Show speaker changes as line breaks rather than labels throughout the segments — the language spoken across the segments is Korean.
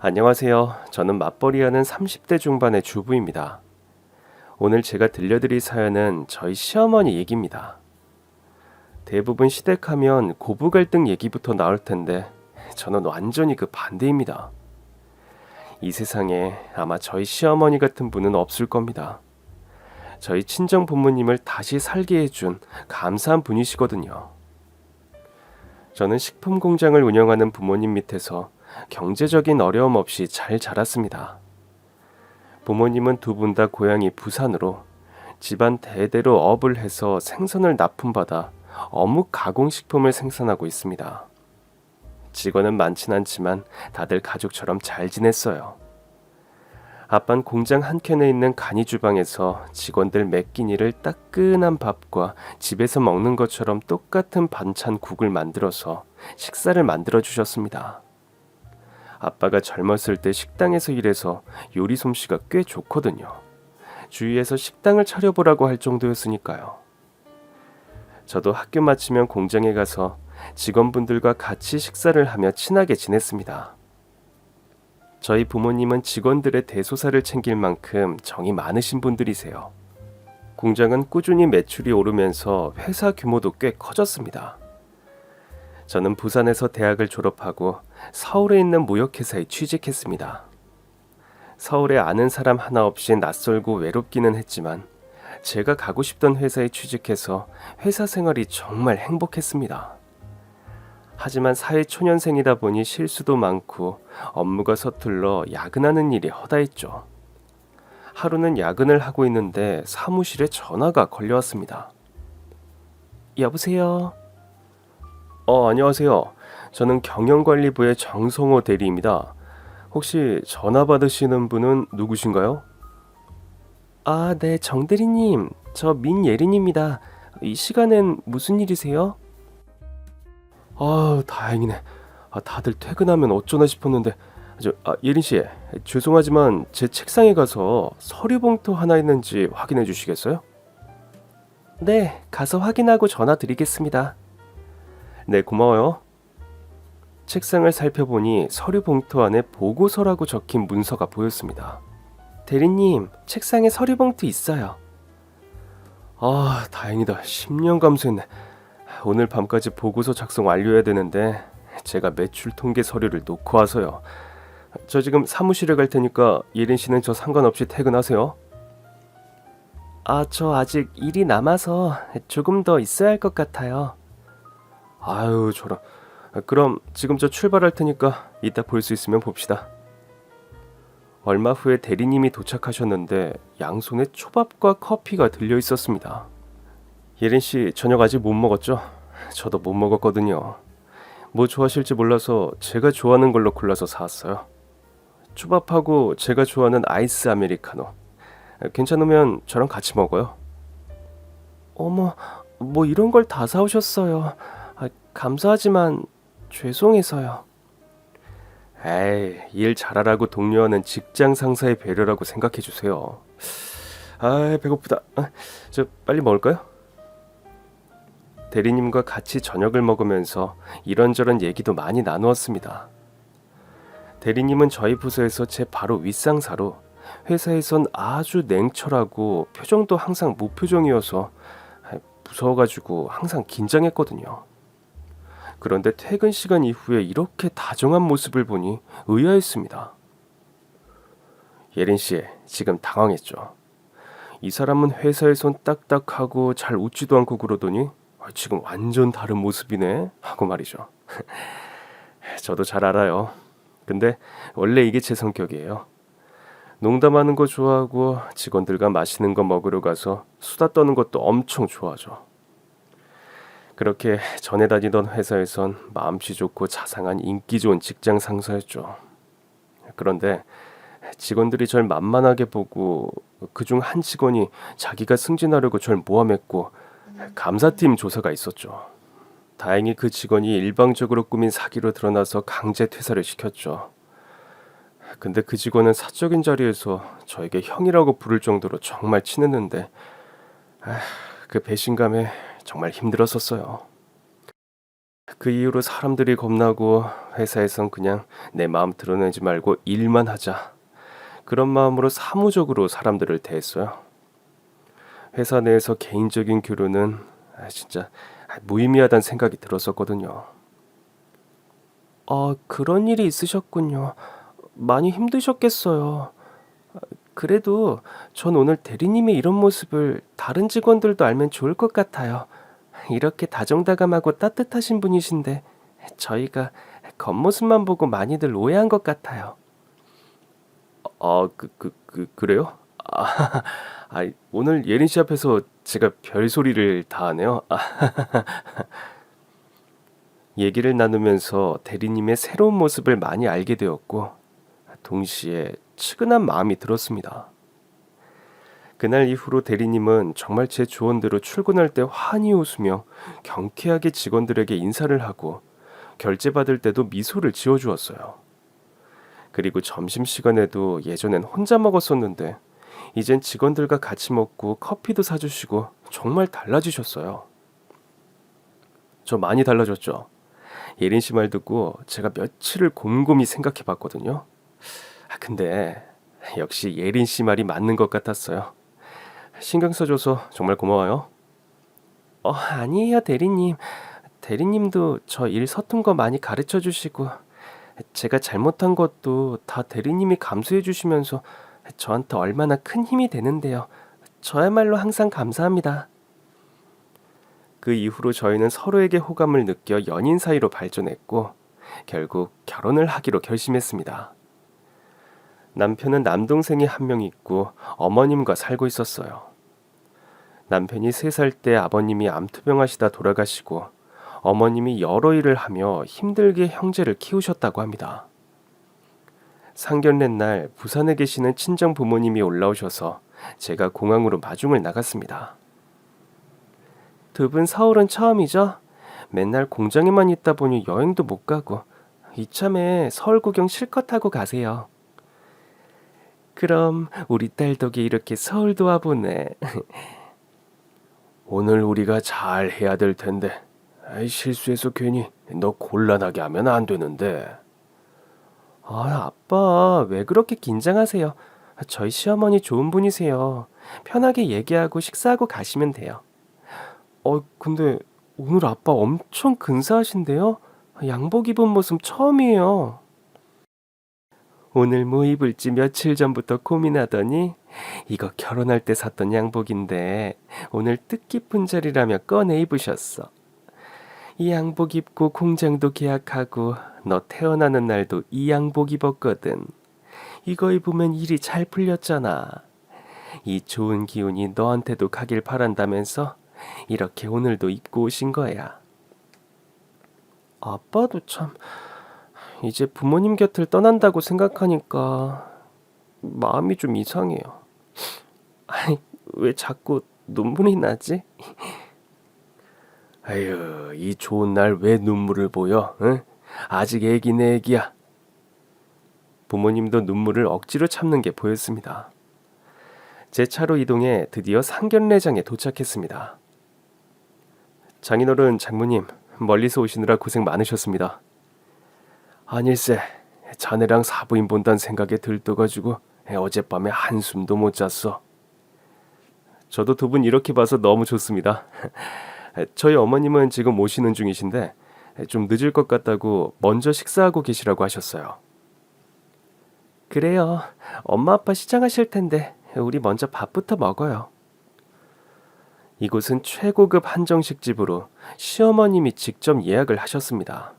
안녕하세요. 저는 맞벌이하는 30대 중반의 주부입니다. 오늘 제가 들려드릴 사연은 저희 시어머니 얘기입니다. 대부분 시댁하면 고부 갈등 얘기부터 나올 텐데 저는 완전히 그 반대입니다. 이 세상에 아마 저희 시어머니 같은 분은 없을 겁니다. 저희 친정 부모님을 다시 살게 해준 감사한 분이시거든요. 저는 식품 공장을 운영하는 부모님 밑에서 경제적인 어려움 없이 잘 자랐습니다. 부모님은 두 분 다 고향이 부산으로 집안 대대로 업을 해서 생선을 납품받아 어묵 가공식품을 생산하고 있습니다. 직원은 많진 않지만 다들 가족처럼 잘 지냈어요. 아빠는 공장 한켠에 있는 간이 주방에서 직원들 매 끼니를 따끈한 밥과 집에서 먹는 것처럼 똑같은 반찬 국을 만들어서 식사를 만들어 주셨습니다. 아빠가 젊었을 때 식당에서 일해서 요리 솜씨가 꽤 좋거든요. 주위에서 식당을 차려보라고 할 정도였으니까요. 저도 학교 마치면 공장에 가서 직원분들과 같이 식사를 하며 친하게 지냈습니다. 저희 부모님은 직원들의 대소사를 챙길 만큼 정이 많으신 분들이세요. 공장은 꾸준히 매출이 오르면서 회사 규모도 꽤 커졌습니다. 저는 부산에서 대학을 졸업하고 서울에 있는 무역회사에 취직했습니다. 서울에 아는 사람 하나 없이 낯설고 외롭기는 했지만 제가 가고 싶던 회사에 취직해서 회사 생활이 정말 행복했습니다. 하지만 사회초년생이다 보니 실수도 많고 업무가 서툴러 야근하는 일이 허다했죠. 하루는 야근을 하고 있는데 사무실에 전화가 걸려왔습니다. 여보세요? 안녕하세요. 저는 경영관리부의 정성호 대리입니다. 혹시 전화 받으시는 분은 누구신가요? 아, 네, 정 대리님. 저 민예린입니다. 이 시간엔 무슨 일이세요? 다행이네. 다들 퇴근하면 어쩌나 싶었는데. 예린 씨, 죄송하지만 제 책상에 가서 서류 봉투 하나 있는지 확인해 주시겠어요? 네, 가서 확인하고 전화 드리겠습니다. 네, 고마워요. 책상을 살펴보니 서류 봉투 안에 보고서라고 적힌 문서가 보였습니다. 대리님, 책상에 서류 봉투 있어요. 다행이다. 10년 감수했네. 오늘 밤까지 보고서 작성 완료해야 되는데 제가 매출 통계 서류를 놓고 와서요. 저 지금 사무실에 갈 테니까 예린 씨는 저 상관없이 퇴근하세요. 저 아직 일이 남아서 조금 더 있어야 할 것 같아요. 아유, 저런. 그럼 지금 저 출발할 테니까 이따 볼 수 있으면 봅시다. 얼마 후에 대리님이 도착하셨는데 양손에 초밥과 커피가 들려 있었습니다. 예린 씨, 저녁 아직 못 먹었죠? 저도 못 먹었거든요. 뭐 좋아하실지 몰라서 제가 좋아하는 걸로 골라서 사왔어요. 초밥하고 제가 좋아하는 아이스 아메리카노. 괜찮으면 저랑 같이 먹어요. 어머, 뭐 이런 걸 다 사오셨어요. 감사하지만 죄송해서요. 에이, 일 잘하라고 독려하는 직장 상사의 배려라고 생각해 주세요. 배고프다. 저 빨리 먹을까요? 대리님과 같이 저녁을 먹으면서 이런저런 얘기도 많이 나누었습니다. 대리님은 저희 부서에서 제 바로 윗상사로 회사에선 아주 냉철하고 표정도 항상 무표정이어서 무서워가지고 항상 긴장했거든요. 그런데 퇴근 시간 이후에 이렇게 다정한 모습을 보니 의아했습니다. 예린 씨, 지금 당황했죠? 이 사람은 회사에 손 딱딱하고 잘 웃지도 않고 그러더니 지금 완전 다른 모습이네 하고 말이죠. 저도 잘 알아요. 근데 원래 이게 제 성격이에요. 농담하는 거 좋아하고 직원들과 맛있는 거 먹으러 가서 수다 떠는 것도 엄청 좋아하죠. 그렇게 전에 다니던 회사에선 마음씨 좋고 자상한 인기 좋은 직장 상사였죠. 그런데 직원들이 절 만만하게 보고 그중 한 직원이 자기가 승진하려고 절 모함했고 감사팀 조사가 있었죠. 다행히 그 직원이 일방적으로 꾸민 사기로 드러나서 강제 퇴사를 시켰죠. 근데 그 직원은 사적인 자리에서 저에게 형이라고 부를 정도로 정말 친했는데 그 배신감에 정말 힘들었었어요. 그 이후로 사람들이 겁나고 회사에선 그냥 내 마음 드러내지 말고 일만 하자. 그런 마음으로 사무적으로 사람들을 대했어요. 회사 내에서 개인적인 교류는 진짜 무의미하다는 생각이 들었었거든요. 그런 일이 있으셨군요. 많이 힘드셨겠어요. 그래도 전 오늘 대리님의 이런 모습을 다른 직원들도 알면 좋을 것 같아요. 이렇게 다정다감하고 따뜻하신 분이신데 저희가 겉모습만 보고 많이들 오해한 것 같아요. 그래요? 오늘 예린 씨 앞에서 제가 별소리를 다 하네요. 얘기를 나누면서 대리님의 새로운 모습을 많이 알게 되었고, 동시에 측은한 마음이 들었습니다. 그날 이후로 대리님은 정말 제 조언대로 출근할 때 환히 웃으며 경쾌하게 직원들에게 인사를 하고 결제 받을 때도 미소를 지어주었어요. 그리고 점심시간에도 예전엔 혼자 먹었었는데 이젠 직원들과 같이 먹고 커피도 사주시고 정말 달라지셨어요. 저 많이 달라졌죠? 예린 씨 말 듣고 제가 며칠을 곰곰이 생각해 봤거든요. 근데 역시 예린 씨 말이 맞는 것 같았어요. 신경 써줘서 정말 고마워요. 아니에요, 대리님. 대리님도 저 일 서툰 거 많이 가르쳐 주시고, 제가 잘못한 것도 다 대리님이 감수해 주시면서 저한테 얼마나 큰 힘이 되는데요. 저야말로 항상 감사합니다. 그 이후로 저희는 서로에게 호감을 느껴 연인 사이로 발전했고, 결국 결혼을 하기로 결심했습니다. 남편은 남동생이 한 명 있고 어머님과 살고 있었어요. 남편이 3살 때 아버님이 암투병하시다 돌아가시고 어머님이 여러 일을 하며 힘들게 형제를 키우셨다고 합니다. 상견례 날 부산에 계시는 친정 부모님이 올라오셔서 제가 공항으로 마중을 나갔습니다. 두 분 서울은 처음이죠? 맨날 공장에만 있다 보니 여행도 못 가고 이참에 서울 구경 실컷 하고 가세요. 그럼 우리 딸 덕에 이렇게 서울도 와보네. 오늘 우리가 잘 해야 될 텐데 실수해서 괜히 너 곤란하게 하면 안 되는데. 아빠 왜 그렇게 긴장하세요? 저희 시어머니 좋은 분이세요. 편하게 얘기하고 식사하고 가시면 돼요. 근데 오늘 아빠 엄청 근사하신데요? 양복 입은 모습 처음이에요. 오늘 뭐 입을지 며칠 전부터 고민하더니 이거 결혼할 때 샀던 양복인데 오늘 뜻깊은 자리라며 꺼내 입으셨어. 이 양복 입고 공장도 계약하고 너 태어나는 날도 이 양복 입었거든. 이거 입으면 일이 잘 풀렸잖아. 이 좋은 기운이 너한테도 가길 바란다면서 이렇게 오늘도 입고 오신 거야. 아빠도 참 이제 부모님 곁을 떠난다고 생각하니까 마음이 좀 이상해요. 왜 자꾸 눈물이 나지? 아유, 이 좋은 날 왜 눈물을 보여? 응? 아직 애기네 애기야. 부모님도 눈물을 억지로 참는 게 보였습니다. 제 차로 이동해 드디어 상견례장에 도착했습니다. 장인어른, 장모님, 멀리서 오시느라 고생 많으셨습니다. 아닐세, 자네랑 사부인 본다는 생각에 들떠가지고 어젯밤에 한숨도 못 잤어. 저도 두 분 이렇게 봐서 너무 좋습니다. 저희 어머님은 지금 오시는 중이신데 좀 늦을 것 같다고 먼저 식사하고 계시라고 하셨어요. 그래요. 엄마 아빠 시장하실 텐데 우리 먼저 밥부터 먹어요. 이곳은 최고급 한정식집으로 시어머님이 직접 예약을 하셨습니다.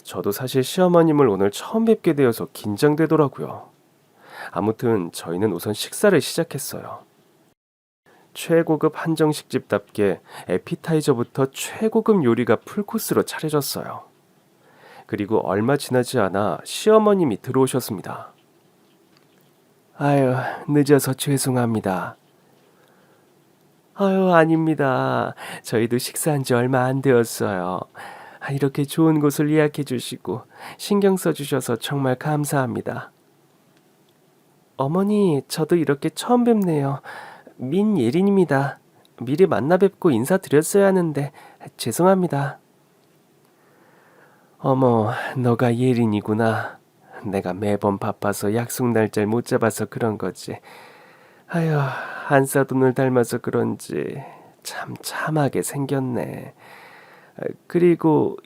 저도 사실 시어머님을 오늘 처음 뵙게 되어서 긴장되더라고요. 아무튼 저희는 우선 식사를 시작했어요. 최고급 한정식집답게 에피타이저부터 최고급 요리가 풀코스로 차려졌어요. 그리고 얼마 지나지 않아 시어머님이 들어오셨습니다. 아유, 늦어서 죄송합니다. 아유, 아닙니다. 저희도 식사한 지 얼마 안 되었어요. 이렇게 좋은 곳을 예약해 주시고 신경 써주셔서 정말 감사합니다. 어머니, 저도 이렇게 처음 뵙네요. 민예린입니다. 미리 만나 뵙고 인사드렸어야 하는데 죄송합니다. 어머, 너가 예린이구나. 내가 매번 바빠서 약속 날짜를 못 잡아서 그런 거지. 아휴, 한사돈을 닮아서 그런지 참 참하게 생겼네. 그리고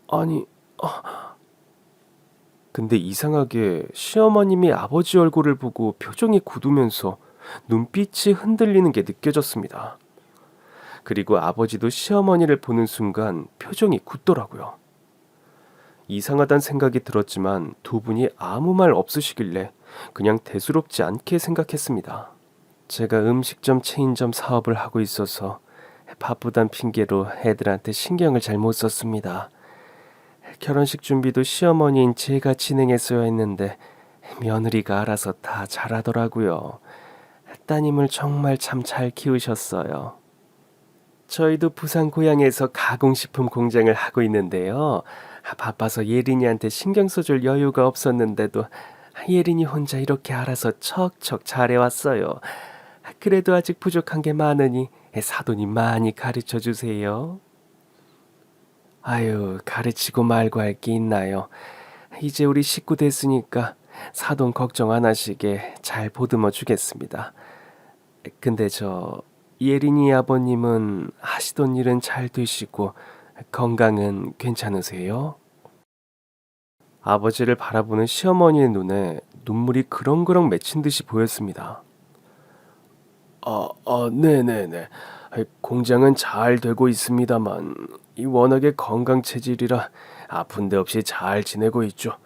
아니, 근데 이상하게 시어머님이 아버지 얼굴을 보고 표정이 굳으면서 눈빛이 흔들리는 게 느껴졌습니다. 그리고 아버지도 시어머니를 보는 순간 표정이 굳더라고요. 이상하단 생각이 들었지만 두 분이 아무 말 없으시길래 그냥 대수롭지 않게 생각했습니다. 제가 음식점 체인점 사업을 하고 있어서 바쁘단 핑계로 애들한테 신경을 잘 못 썼습니다. 결혼식 준비도 시어머니인 제가 진행했어야 했는데 며느리가 알아서 다 잘하더라고요. 따님을 정말 참 잘 키우셨어요. 저희도 부산 고향에서 가공식품 공장을 하고 있는데요. 바빠서 예린이한테 신경 써줄 여유가 없었는데도 예린이 혼자 이렇게 알아서 척척 잘해왔어요. 그래도 아직 부족한 게 많으니 사돈이 많이 가르쳐 주세요. 아유, 가르치고 말고 할 게 있나요? 이제 우리 식구 됐으니까 사돈 걱정 안 하시게 잘 보듬어 주겠습니다. 근데 예린이 아버님은 하시던 일은 잘 되시고 건강은 괜찮으세요? 아버지를 바라보는 시어머니의 눈에 눈물이 그렁그렁 맺힌 듯이 보였습니다. 네네네. 공장은 잘 되고 있습니다만 이 워낙에 건강 체질이라 아픈 데 없이 잘 지내고 있죠.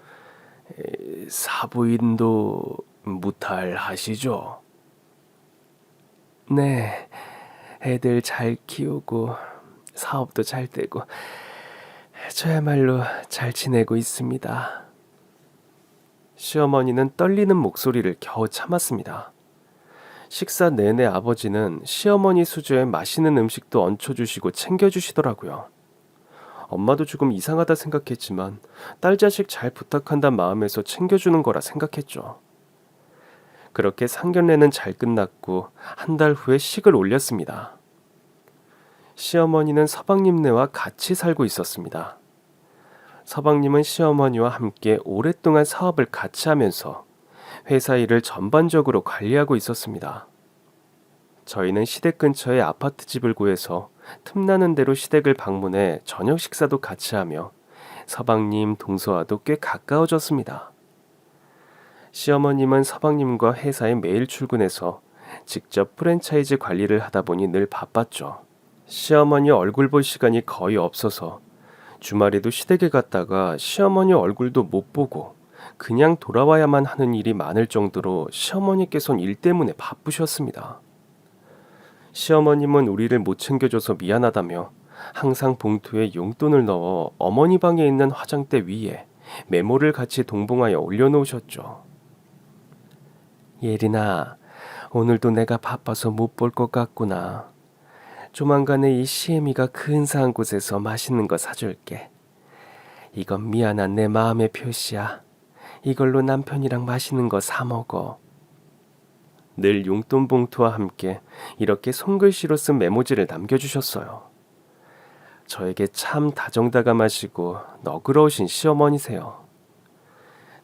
사부인도 무탈하시죠? 네, 애들 잘 키우고 사업도 잘 되고 저야말로 잘 지내고 있습니다. 시어머니는 떨리는 목소리를 겨우 참았습니다. 식사 내내 아버지는 시어머니 수저에 맛있는 음식도 얹혀주시고 챙겨주시더라고요. 엄마도 조금 이상하다 생각했지만 딸 자식 잘 부탁한다는 마음에서 챙겨주는 거라 생각했죠. 그렇게 상견례는 잘 끝났고 한 달 후에 식을 올렸습니다. 시어머니는 서방님네와 같이 살고 있었습니다. 서방님은 시어머니와 함께 오랫동안 사업을 같이 하면서 회사 일을 전반적으로 관리하고 있었습니다. 저희는 시댁 근처에 아파트 집을 구해서 틈나는 대로 시댁을 방문해 저녁 식사도 같이 하며 서방님 동서와도 꽤 가까워졌습니다. 시어머님은 서방님과 회사에 매일 출근해서 직접 프랜차이즈 관리를 하다 보니 늘 바빴죠. 시어머니 얼굴 볼 시간이 거의 없어서 주말에도 시댁에 갔다가 시어머니 얼굴도 못 보고 그냥 돌아와야만 하는 일이 많을 정도로 시어머니께서는 일 때문에 바쁘셨습니다. 시어머님은 우리를 못 챙겨줘서 미안하다며 항상 봉투에 용돈을 넣어 어머니 방에 있는 화장대 위에 메모를 같이 동봉하여 올려놓으셨죠. 예린아, 오늘도 내가 바빠서 못 볼 것 같구나. 조만간에 이 시애미가 근사한 곳에서 맛있는 거 사줄게. 이건 미안한 내 마음의 표시야. 이걸로 남편이랑 맛있는 거 사 먹어. 늘 용돈 봉투와 함께 이렇게 손글씨로 쓴 메모지를 남겨주셨어요. 저에게 참 다정다감하시고 너그러우신 시어머니세요.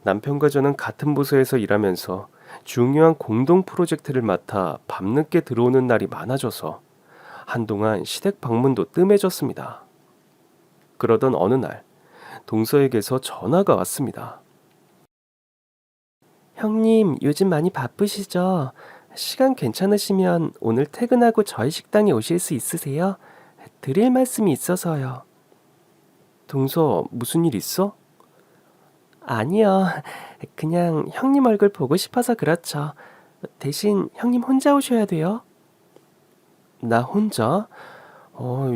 남편과 저는 같은 부서에서 일하면서 중요한 공동 프로젝트를 맡아 밤늦게 들어오는 날이 많아져서 한동안 시댁 방문도 뜸해졌습니다. 그러던 어느 날 동서에게서 전화가 왔습니다. 형님, 요즘 많이 바쁘시죠? 시간 괜찮으시면 오늘 퇴근하고 저희 식당에 오실 수 있으세요? 드릴 말씀이 있어서요. 동서, 무슨 일 있어? 아니요. 그냥 형님 얼굴 보고 싶어서 그렇죠. 대신 형님 혼자 오셔야 돼요. 나 혼자?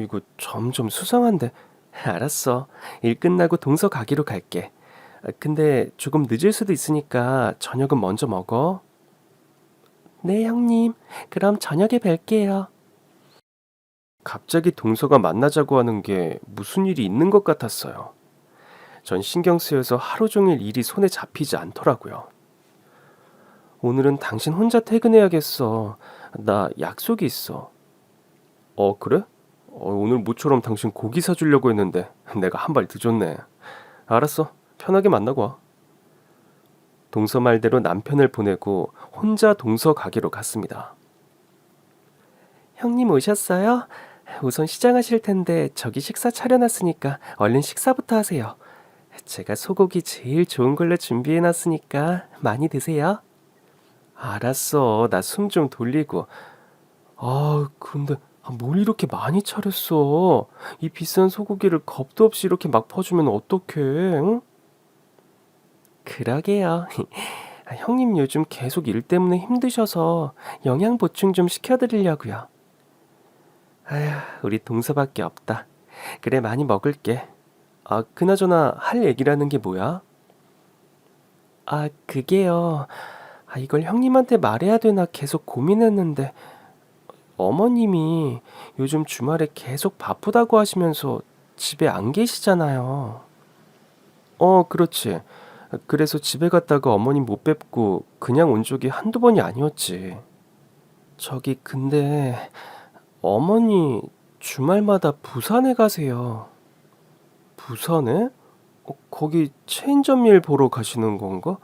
이거 점점 수상한데. 알았어. 일 끝나고 동서 가기로 갈게. 근데 조금 늦을 수도 있으니까 저녁은 먼저 먹어. 네, 형님. 그럼 저녁에 뵐게요. 갑자기 동서가 만나자고 하는 게 무슨 일이 있는 것 같았어요. 전 신경 쓰여서 하루 종일 일이 손에 잡히지 않더라고요. 오늘은 당신 혼자 퇴근해야겠어. 나 약속이 있어. 그래? 오늘 모처럼 당신 고기 사주려고 했는데 내가 한 발 늦었네. 알았어. 편하게 만나고 와. 동서 말대로 남편을 보내고 혼자 동서 가게로 갔습니다. 형님 오셨어요? 우선 시장하실 텐데 저기 식사 차려놨으니까 얼른 식사부터 하세요. 제가 소고기 제일 좋은 걸로 준비해놨으니까 많이 드세요. 알았어. 나 숨 좀 돌리고. 근데 뭘 이렇게 많이 차렸어? 이 비싼 소고기를 겁도 없이 이렇게 막 퍼주면 어떡해? 응? 그러게요. 형님 요즘 계속 일 때문에 힘드셔서 영양 보충 좀 시켜드리려고요. 아휴, 우리 동서밖에 없다. 그래, 많이 먹을게. 그나저나 할 얘기라는 게 뭐야? 그게요. 이걸 형님한테 말해야 되나 계속 고민했는데 어머님이 요즘 주말에 계속 바쁘다고 하시면서 집에 안 계시잖아요. 그렇지. 그래서 집에 갔다가 어머님 못 뵙고 그냥 온 적이 한두 번이 아니었지. 저기 근데 어머니 주말마다 부산에 가세요. 부산에? 거기 체인점 일 보러 가시는 건가?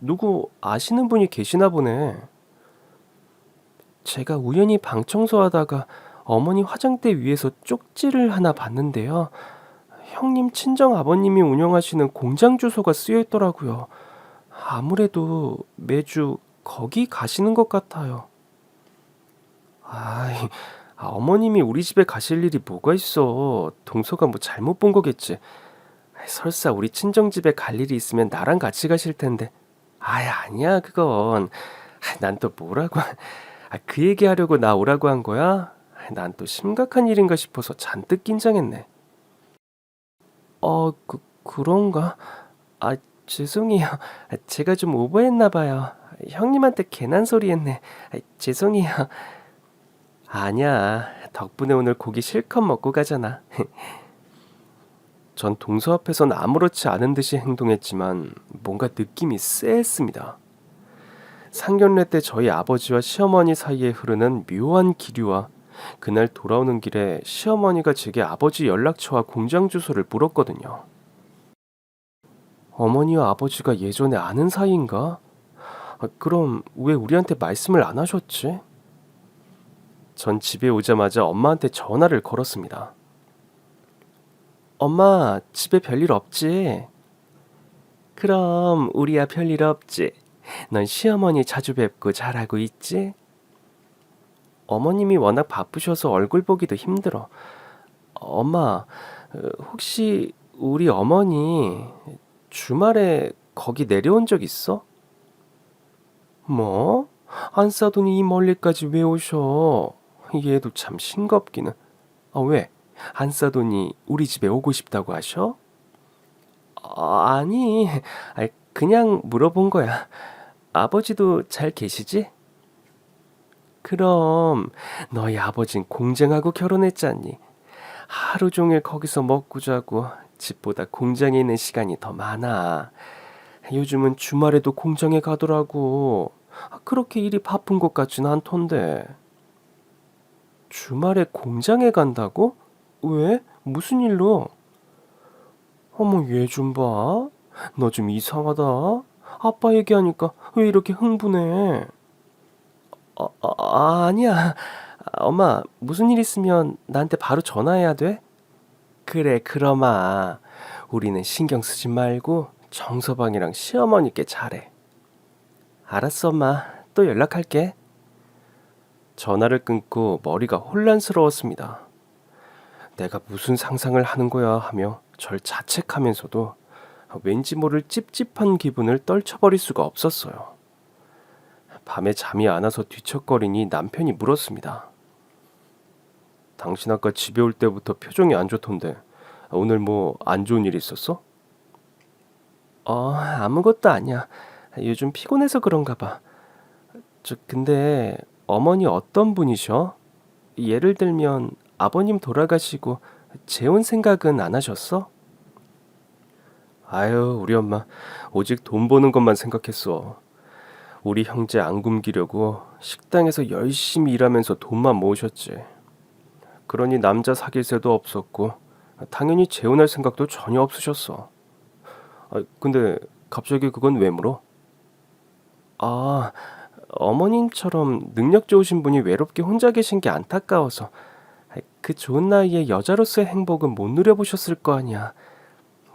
누구 아시는 분이 계시나 보네. 제가 우연히 방 청소하다가 어머니 화장대 위에서 쪽지를 하나 봤는데요. 형님 친정 아버님이 운영하시는 공장 주소가 쓰여 있더라고요. 아무래도 매주 거기 가시는 것 같아요. 아이, 어머님이 우리 집에 가실 일이 뭐가 있어. 동서가 뭐 잘못 본 거겠지. 설사 우리 친정집에 갈 일이 있으면 나랑 같이 가실 텐데. 아니야, 그건. 난 또 뭐라고. 그 얘기하려고 나 오라고 한 거야? 난 또 심각한 일인가 싶어서 잔뜩 긴장했네. 그런가? 죄송해요. 제가 좀 오버했나 봐요. 형님한테 괜한 소리 했네. 죄송해요. 아니야. 덕분에 오늘 고기 실컷 먹고 가잖아. 전 동서 앞에선 아무렇지 않은 듯이 행동했지만 뭔가 느낌이 쎄했습니다. 상견례 때 저희 아버지와 시어머니 사이에 흐르는 묘한 기류와 그날 돌아오는 길에 시어머니가 제게 아버지 연락처와 공장 주소를 물었거든요. 어머니와 아버지가 예전에 아는 사이인가? 그럼 왜 우리한테 말씀을 안 하셨지? 전 집에 오자마자 엄마한테 전화를 걸었습니다. 엄마, 집에 별일 없지? 그럼 우리야 별일 없지. 넌 시어머니 자주 뵙고 잘하고 있지? 어머님이 워낙 바쁘셔서 얼굴 보기도 힘들어. 엄마, 혹시 우리 어머니 주말에 거기 내려온 적 있어? 뭐? 안 싸더니 이 멀리까지 왜 오셔? 얘도 참 싱겁기는. 왜? 안 싸더니 우리 집에 오고 싶다고 하셔? 아니, 그냥 물어본 거야. 아버지도 잘 계시지? 그럼 너희 아버진 공장하고 결혼했잖니. 하루 종일 거기서 먹고 자고 집보다 공장에 있는 시간이 더 많아. 요즘은 주말에도 공장에 가더라고. 그렇게 일이 바쁜 것 같진 않던데. 주말에 공장에 간다고? 왜? 무슨 일로? 어머, 얘 좀 봐. 너 좀 이상하다. 아빠 얘기하니까 왜 이렇게 흥분해? 아니야. 엄마, 무슨 일 있으면 나한테 바로 전화해야 돼? 그래, 그럼아. 우리는 신경 쓰지 말고 정서방이랑 시어머니께 잘해. 알았어, 엄마. 또 연락할게. 전화를 끊고 머리가 혼란스러웠습니다. 내가 무슨 상상을 하는 거야 하며 절 자책하면서도 왠지 모를 찝찝한 기분을 떨쳐버릴 수가 없었어요. 밤에 잠이 안 와서 뒤척거리니 남편이 물었습니다. 당신 아까 집에 올 때부터 표정이 안 좋던데 오늘 뭐 안 좋은 일 있었어? 아무것도 아니야. 요즘 피곤해서 그런가 봐. 근데 어머니 어떤 분이셔? 예를 들면 아버님 돌아가시고 재혼 생각은 안 하셨어? 아유, 우리 엄마 오직 돈 버는 것만 생각했어. 우리 형제 안 굶기려고 식당에서 열심히 일하면서 돈만 모으셨지. 그러니 남자 사귈 새도 없었고 당연히 재혼할 생각도 전혀 없으셨어. 근데 갑자기 그건 왜 물어? 아, 어머님처럼 능력 좋으신 분이 외롭게 혼자 계신 게 안타까워서. 그 좋은 나이에 여자로서의 행복은 못 누려보셨을 거 아니야.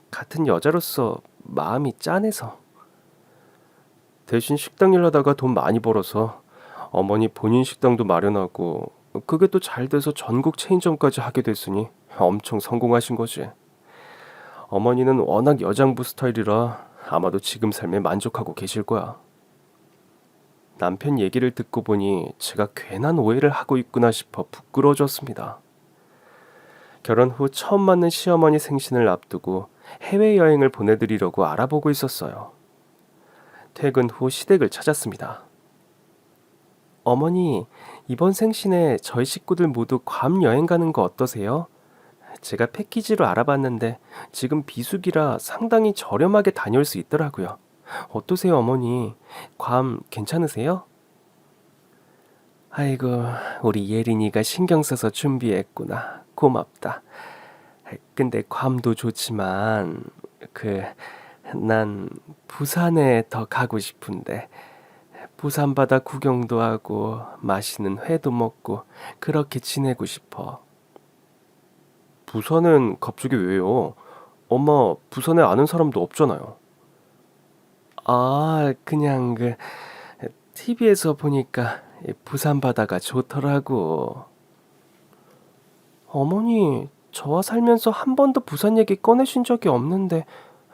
같은 여자로서 마음이 짠해서. 대신 식당 일 하다가 돈 많이 벌어서 어머니 본인 식당도 마련하고 그게 또 잘 돼서 전국 체인점까지 하게 됐으니 엄청 성공하신 거지. 어머니는 워낙 여장부 스타일이라 아마도 지금 삶에 만족하고 계실 거야. 남편 얘기를 듣고 보니 제가 괜한 오해를 하고 있구나 싶어 부끄러워졌습니다. 결혼 후 처음 맞는 시어머니 생신을 앞두고 해외여행을 보내드리려고 알아보고 있었어요. 퇴근 후 시댁을 찾았습니다. 어머니, 이번 생신에 저희 식구들 모두 괌 여행 가는 거 어떠세요? 제가 패키지로 알아봤는데 지금 비수기라 상당히 저렴하게 다녀올 수 있더라고요. 어떠세요, 어머니? 괌 괜찮으세요? 아이고, 우리 예린이가 신경 써서 준비했구나. 고맙다. 근데 괌도 좋지만 난 부산에 더 가고 싶은데 부산 바다 구경도 하고 맛있는 회도 먹고 그렇게 지내고 싶어. 부산엔 갑자기 왜요? 엄마 부산에 아는 사람도 없잖아요. 그냥 TV에서 보니까 부산 바다가 좋더라고. 어머니, 저와 살면서 한 번도 부산 얘기 꺼내신 적이 없는데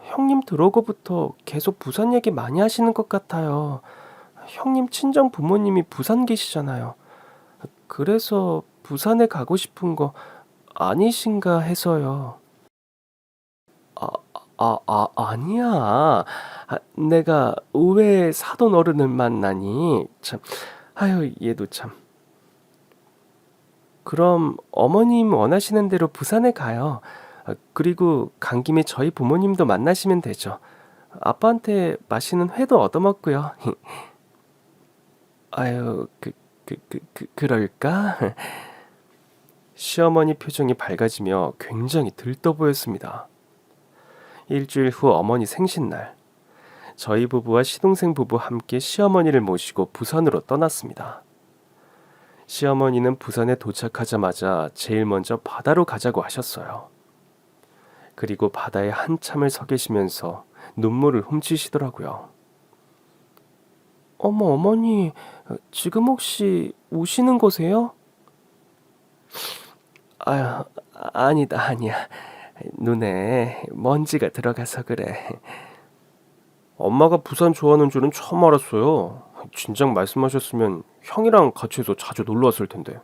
형님 들어오고부터 계속 부산 얘기 많이 하시는 것 같아요. 형님 친정 부모님이 부산 계시잖아요. 그래서 부산에 가고 싶은 거 아니신가 해서요. 아니야. 내가 의외의 사돈 어른을 만나니 참. 아유, 얘도 참. 그럼 어머님 원하시는 대로 부산에 가요. 그리고 간 김에 저희 부모님도 만나시면 되죠. 아빠한테 맛있는 회도 얻어먹고요. 아유, 그럴까? 시어머니 표정이 밝아지며 굉장히 들떠 보였습니다. 일주일 후 어머니 생신날, 저희 부부와 시동생 부부 함께 시어머니를 모시고 부산으로 떠났습니다. 시어머니는 부산에 도착하자마자 제일 먼저 바다로 가자고 하셨어요. 그리고 바다에 한참을 서 계시면서 눈물을 훔치시더라고요. 어머니, 지금 혹시 우시는 거세요? 아니야. 눈에 먼지가 들어가서 그래. 엄마가 부산 좋아하는 줄은 처음 알았어요. 진작 말씀하셨으면 형이랑 같이 해서 자주 놀러 왔을 텐데.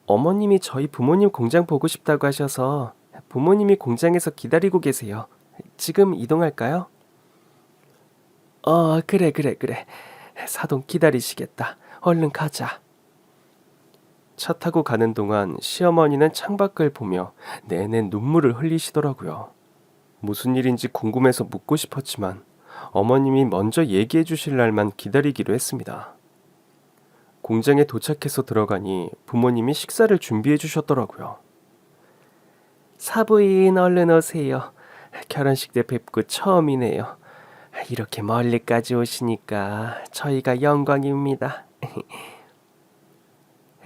어머님이 저희 부모님 공장 보고 싶다고 하셔서 부모님이 공장에서 기다리고 계세요. 지금 이동할까요? 그래. 사돈 기다리시겠다. 얼른 가자. 차 타고 가는 동안 시어머니는 창밖을 보며 내내 눈물을 흘리시더라고요. 무슨 일인지 궁금해서 묻고 싶었지만 어머님이 먼저 얘기해 주실 날만 기다리기로 했습니다. 공장에 도착해서 들어가니 부모님이 식사를 준비해 주셨더라고요. 사부인 얼른 오세요. 결혼식 때 뵙고 처음이네요. 이렇게 멀리까지 오시니까 저희가 영광입니다.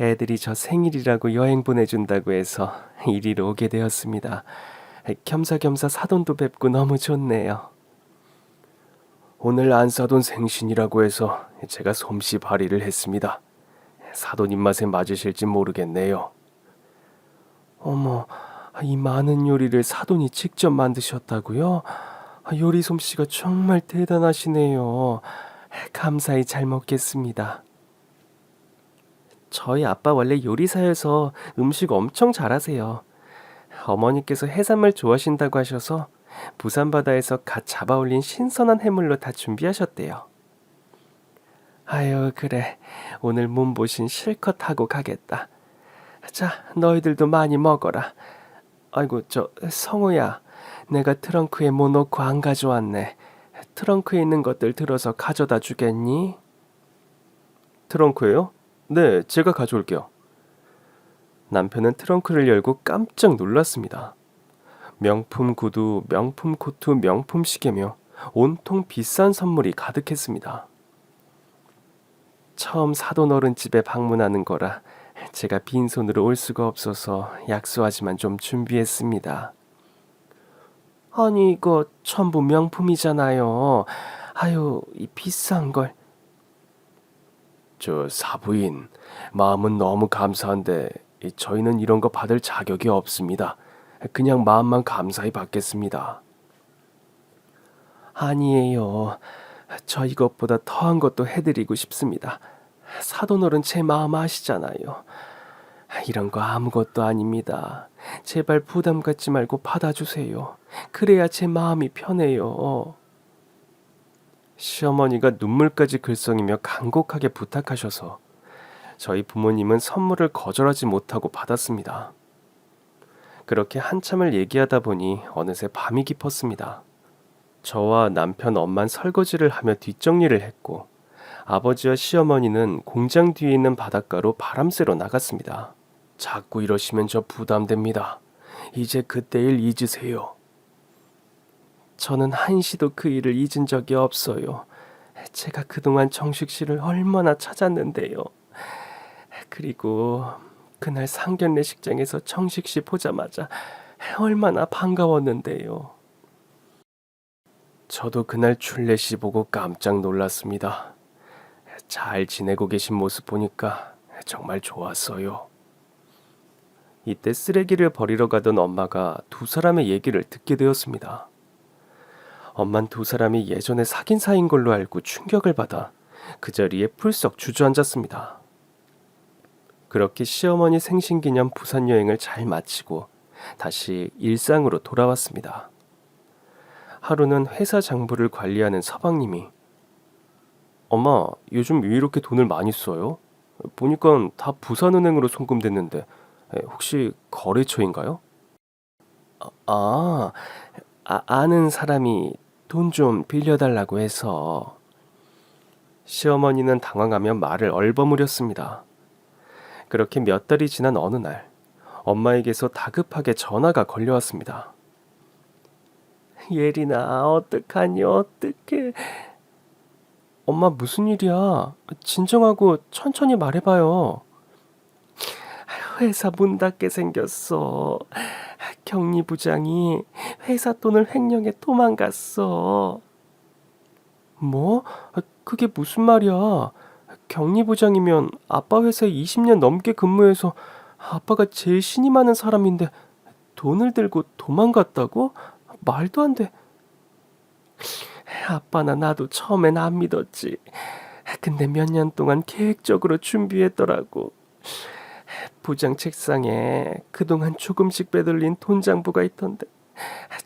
애들이 저 생일이라고 여행 보내준다고 해서 이리로 오게 되었습니다. 겸사겸사 사돈도 뵙고 너무 좋네요. 오늘 안사돈 생신이라고 해서 제가 솜씨 발휘를 했습니다. 사돈 입맛에 맞으실지 모르겠네요. 어머, 이 많은 요리를 사돈이 직접 만드셨다고요? 요리 솜씨가 정말 대단하시네요. 감사히 잘 먹겠습니다. 저희 아빠 원래 요리사여서 음식 엄청 잘하세요. 어머니께서 해산물 좋아하신다고 하셔서 부산 바다에서 갓 잡아올린 신선한 해물로 다 준비하셨대요. 아유, 그래. 오늘 몸보신 실컷 하고 가겠다. 자, 너희들도 많이 먹어라. 아이고, 성우야. 내가 트렁크에 뭐 넣고 안 가져왔네. 트렁크에 있는 것들 들어서 가져다 주겠니? 트렁크에요? 네, 제가 가져올게요. 남편은 트렁크를 열고 깜짝 놀랐습니다. 명품 구두, 명품 코트, 명품 시계며 온통 비싼 선물이 가득했습니다. 처음 사돈 어른 집에 방문하는 거라 제가 빈손으로 올 수가 없어서 약소하지만 좀 준비했습니다. 아니 이거 전부 명품이잖아요. 아유 이 비싼 걸. 저 사부인, 마음은 너무 감사한데 저희는 이런 거 받을 자격이 없습니다. 그냥 마음만 감사히 받겠습니다. 아니에요. 저 이것보다 더한 것도 해드리고 싶습니다. 사돈어른 제 마음 아시잖아요. 이런 거 아무것도 아닙니다. 제발 부담 갖지 말고 받아주세요. 그래야 제 마음이 편해요. 시어머니가 눈물까지 글썽이며 간곡하게 부탁하셔서 저희 부모님은 선물을 거절하지 못하고 받았습니다. 그렇게 한참을 얘기하다 보니 어느새 밤이 깊었습니다. 저와 남편 엄만 설거지를 하며 뒷정리를 했고 아버지와 시어머니는 공장 뒤에 있는 바닷가로 바람 쐬러 나갔습니다. 자꾸 이러시면 저 부담됩니다. 이제 그때 일 잊으세요. 저는 한시도 그 일을 잊은 적이 없어요. 제가 그동안 정식 씨를 얼마나 찾았는데요. 그리고 그날 상견례식장에서 정식 씨 보자마자 얼마나 반가웠는데요. 저도 그날 출례 씨 보고 깜짝 놀랐습니다. 잘 지내고 계신 모습 보니까 정말 좋았어요. 이때 쓰레기를 버리러 가던 엄마가 두 사람의 얘기를 듣게 되었습니다. 엄만 두 사람이 예전에 사귄 사이인 걸로 알고 충격을 받아 그 자리에 풀썩 주저앉았습니다. 그렇게 시어머니 생신기념 부산 여행을 잘 마치고 다시 일상으로 돌아왔습니다. 하루는 회사 장부를 관리하는 서방님이 엄마, 요즘 왜 이렇게 돈을 많이 써요? 보니까 다 부산은행으로 송금됐는데 혹시 거래처인가요? 아, 아는 사람이 돈 좀 빌려달라고 해서. 시어머니는 당황하며 말을 얼버무렸습니다. 그렇게 몇 달이 지난 어느 날 엄마에게서 다급하게 전화가 걸려왔습니다. 예린아 어떡하니 어떡해. 엄마 무슨 일이야? 진정하고 천천히 말해봐요. 회사 문 닫게 생겼어. 경리 부장이 회사 돈을 횡령해 도망갔어. 뭐? 그게 무슨 말이야? 경리 부장이면 아빠 회사에 20년 넘게 근무해서 아빠가 제일 신이 많은 사람인데 돈을 들고 도망갔다고? 말도 안 돼. 아빠나 나도 처음엔 안 믿었지. 근데 몇 년 동안 계획적으로 준비했더라고. 부장 책상에 그동안 조금씩 빼돌린 돈 장부가 있던데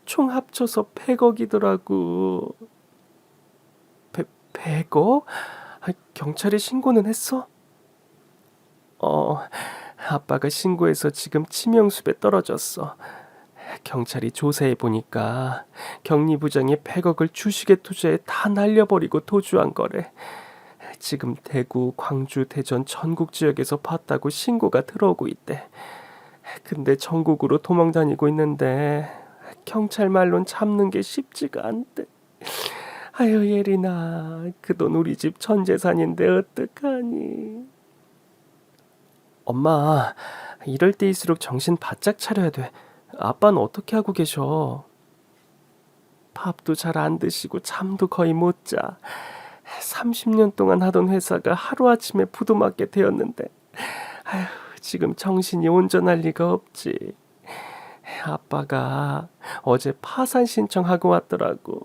총 합쳐서 100억이더라고. 100억? 경찰에 신고는 했어? 아빠가 신고해서 지금 치명수배 떨어졌어. 경찰이 조사해 보니까 경리 부장이 100억을 주식에 투자해 다 날려버리고 도주한 거래. 지금 대구, 광주, 대전 전국 지역에서 봤다고 신고가 들어오고 있대. 근데 전국으로 도망 다니고 있는데 경찰 말론 잡는 게 쉽지가 않대. 아유 예린아, 그 돈 우리 집 전 재산인데 어떡하니. 엄마, 이럴 때일수록 정신 바짝 차려야 돼. 아빠는 어떻게 하고 계셔? 밥도 잘 안 드시고 잠도 거의 못 자. 30년 동안 하던 회사가 하루아침에 부도맞게 되었는데 아휴, 지금 정신이 온전할 리가 없지. 아빠가 어제 파산 신청하고 왔더라고.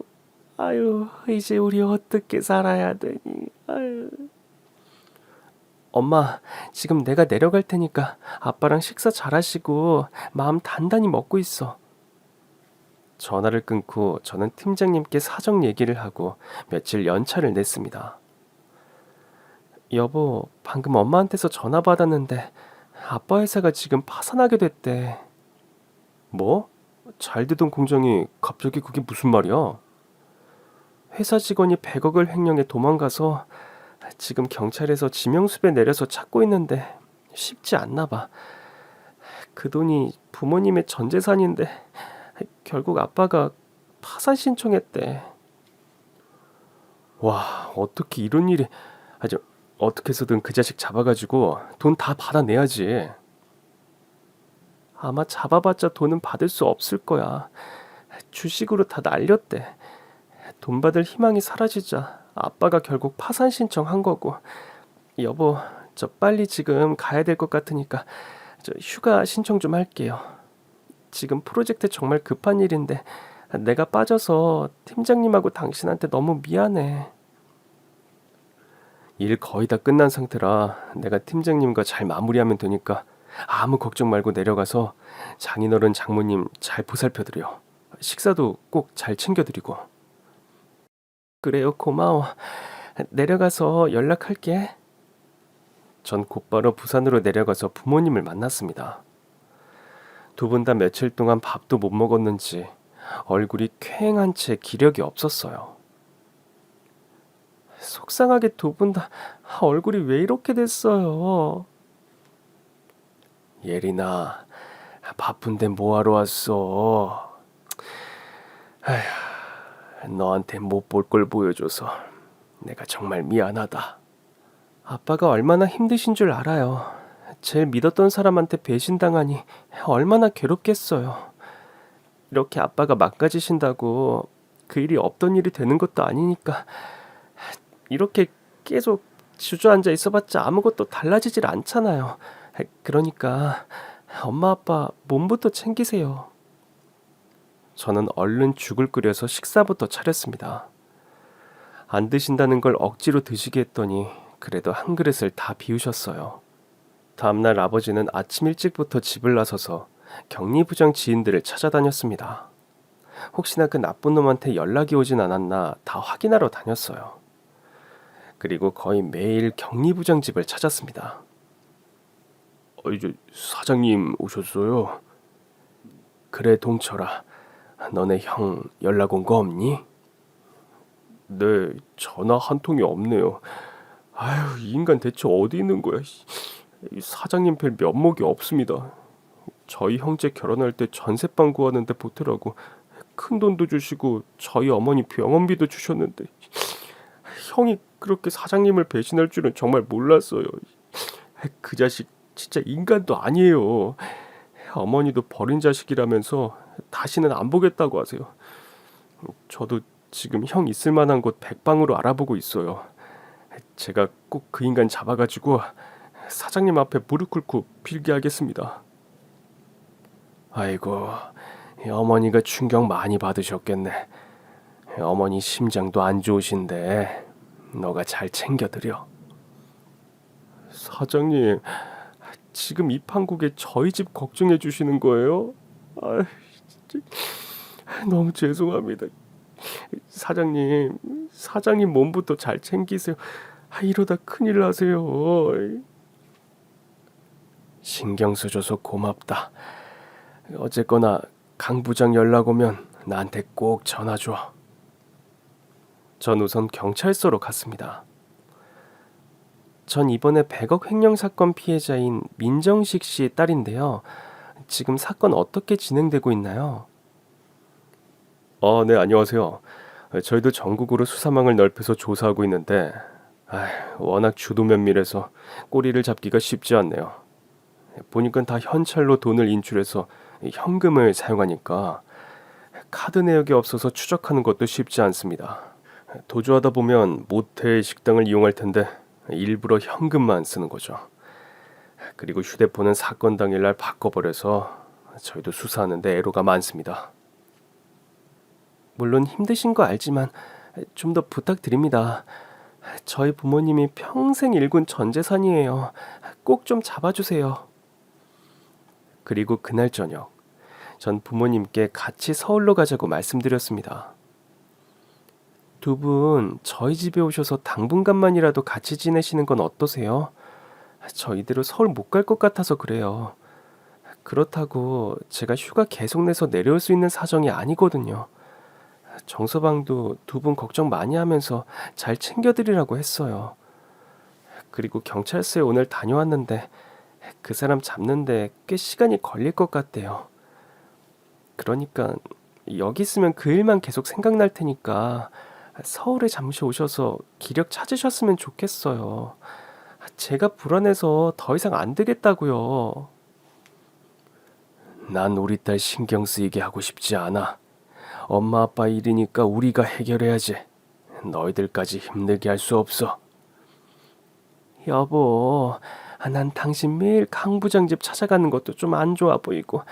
아유, 이제 우리 어떻게 살아야 되니. 아유. 엄마, 지금 내가 내려갈 테니까 아빠랑 식사 잘하시고 마음 단단히 먹고 있어. 전화를 끊고 저는 팀장님께 사정 얘기를 하고 며칠 연차를 냈습니다. 여보, 방금 엄마한테서 전화 받았는데 아빠 회사가 지금 파산하게 됐대. 뭐? 잘 되던 공장이 갑자기 그게 무슨 말이야? 회사 직원이 100억을 횡령해 도망가서 지금 경찰에서 지명수배 내려서 찾고 있는데 쉽지 않나 봐. 그 돈이 부모님의 전 재산인데 결국 아빠가 파산 신청했대. 와, 어떻게 이런 일이. 아주 어떻게 해서든 그 자식 잡아가지고 돈 다 받아내야지. 아마 잡아봤자 돈은 받을 수 없을 거야. 주식으로 다 날렸대. 돈 받을 희망이 사라지자 아빠가 결국 파산 신청한 거고. 여보, 저 빨리 지금 가야 될 것 같으니까 저 휴가 신청 좀 할게요. 지금 프로젝트 정말 급한 일인데 내가 빠져서 팀장님하고 당신한테 너무 미안해. 일 거의 다 끝난 상태라 내가 팀장님과 잘 마무리하면 되니까 아무 걱정 말고 내려가서 장인어른 장모님 잘 보살펴드려. 식사도 꼭 잘 챙겨드리고. 그래요, 고마워. 내려가서 연락할게. 전 곧바로 부산으로 내려가서 부모님을 만났습니다. 두 분 다 며칠 동안 밥도 못 먹었는지 얼굴이 퀭한 채 기력이 없었어요. 속상하게 두 분 다 얼굴이 왜 이렇게 됐어요? 예린아, 바쁜데 뭐하러 왔어? 아휴, 너한테 못 볼 걸 보여줘서 내가 정말 미안하다. 아빠가 얼마나 힘드신 줄 알아요. 제일 믿었던 사람한테 배신당하니 얼마나 괴롭겠어요. 이렇게 아빠가 망가지신다고 그 일이 없던 일이 되는 것도 아니니까 이렇게 계속 주저앉아 있어봤자 아무것도 달라지질 않잖아요. 그러니까 엄마 아빠 몸부터 챙기세요. 저는 얼른 죽을 끓여서 식사부터 차렸습니다. 안 드신다는 걸 억지로 드시게 했더니 그래도 한 그릇을 다 비우셨어요. 다음날 아버지는 아침 일찍부터 집을 나서서 격리부장 지인들을 찾아다녔습니다. 혹시나 그 나쁜 놈한테 연락이 오진 않았나 다 확인하러 다녔어요. 그리고 거의 매일 격리부장 집을 찾았습니다. 이제 사장님 오셨어요? 그래, 동철아. 너네 형 연락 온 거 없니? 네, 전화 한 통이 없네요. 아유, 이 인간 대체 어디 있는 거야? 사장님 별 면목이 없습니다. 저희 형제 결혼할 때 전세방 구하는데 보태라고 큰 돈도 주시고 저희 어머니 병원비도 주셨는데 형이 그렇게 사장님을 배신할 줄은 정말 몰랐어요. 그 자식 진짜 인간도 아니에요. 어머니도 버린 자식이라면서 다시는 안 보겠다고 하세요. 저도 지금 형 있을 만한 곳 백방으로 알아보고 있어요. 제가 꼭 그 인간 잡아가지고 사장님 앞에 무릎 꿇고 빌게 하겠습니다. 아이고, 어머니가 충격 많이 받으셨겠네. 어머니 심장도 안 좋으신데 너가 잘 챙겨드려. 사장님, 지금 이 판국에 저희 집 걱정해 주시는 거예요? 아, 진짜 너무 죄송합니다. 사장님 몸부터 잘 챙기세요. 이러다 큰일 나세요. 신경 써줘서 고맙다. 어쨌거나 강 부장 연락 오면 나한테 꼭 전화 줘. 전 우선 경찰서로 갔습니다. 전 이번에 100억 횡령 사건 피해자인 민정식 씨의 딸인데요. 지금 사건 어떻게 진행되고 있나요? 네, 안녕하세요. 저희도 전국으로 수사망을 넓혀서 조사하고 있는데 워낙 주도 면밀해서 꼬리를 잡기가 쉽지 않네요. 보니까 다 현찰로 돈을 인출해서 현금을 사용하니까 카드 내역이 없어서 추적하는 것도 쉽지 않습니다. 도주하다 보면 모텔, 식당을 이용할 텐데 일부러 현금만 쓰는 거죠. 그리고 휴대폰은 사건 당일날 바꿔버려서 저희도 수사하는데 애로가 많습니다. 물론 힘드신 거 알지만 좀 더 부탁드립니다. 저희 부모님이 평생 일군 전 재산이에요. 꼭 좀 잡아주세요. 그리고 그날 저녁, 전 부모님께 같이 서울로 가자고 말씀드렸습니다. 두 분 저희 집에 오셔서 당분간만이라도 같이 지내시는 건 어떠세요? 저 이대로 서울 못 갈 것 같아서 그래요. 그렇다고 제가 휴가 계속 내서 내려올 수 있는 사정이 아니거든요. 정서방도 두 분 걱정 많이 하면서 잘 챙겨드리라고 했어요. 그리고 경찰서에 오늘 다녀왔는데 그 사람 잡는데 꽤 시간이 걸릴 것 같대요. 그러니까 여기 있으면 그 일만 계속 생각날 테니까 서울에 잠시 오셔서 기력 찾으셨으면 좋겠어요. 제가 불안해서 더 이상 안 되겠다고요. 난 우리 딸 신경 쓰이게 하고 싶지 않아. 엄마 아빠 일이니까 우리가 해결해야지. 너희들까지 힘들게 할 수 없어. 여보, 난 당신 매일 강 부장 집 찾아가는 것도 좀 안 좋아 보이고,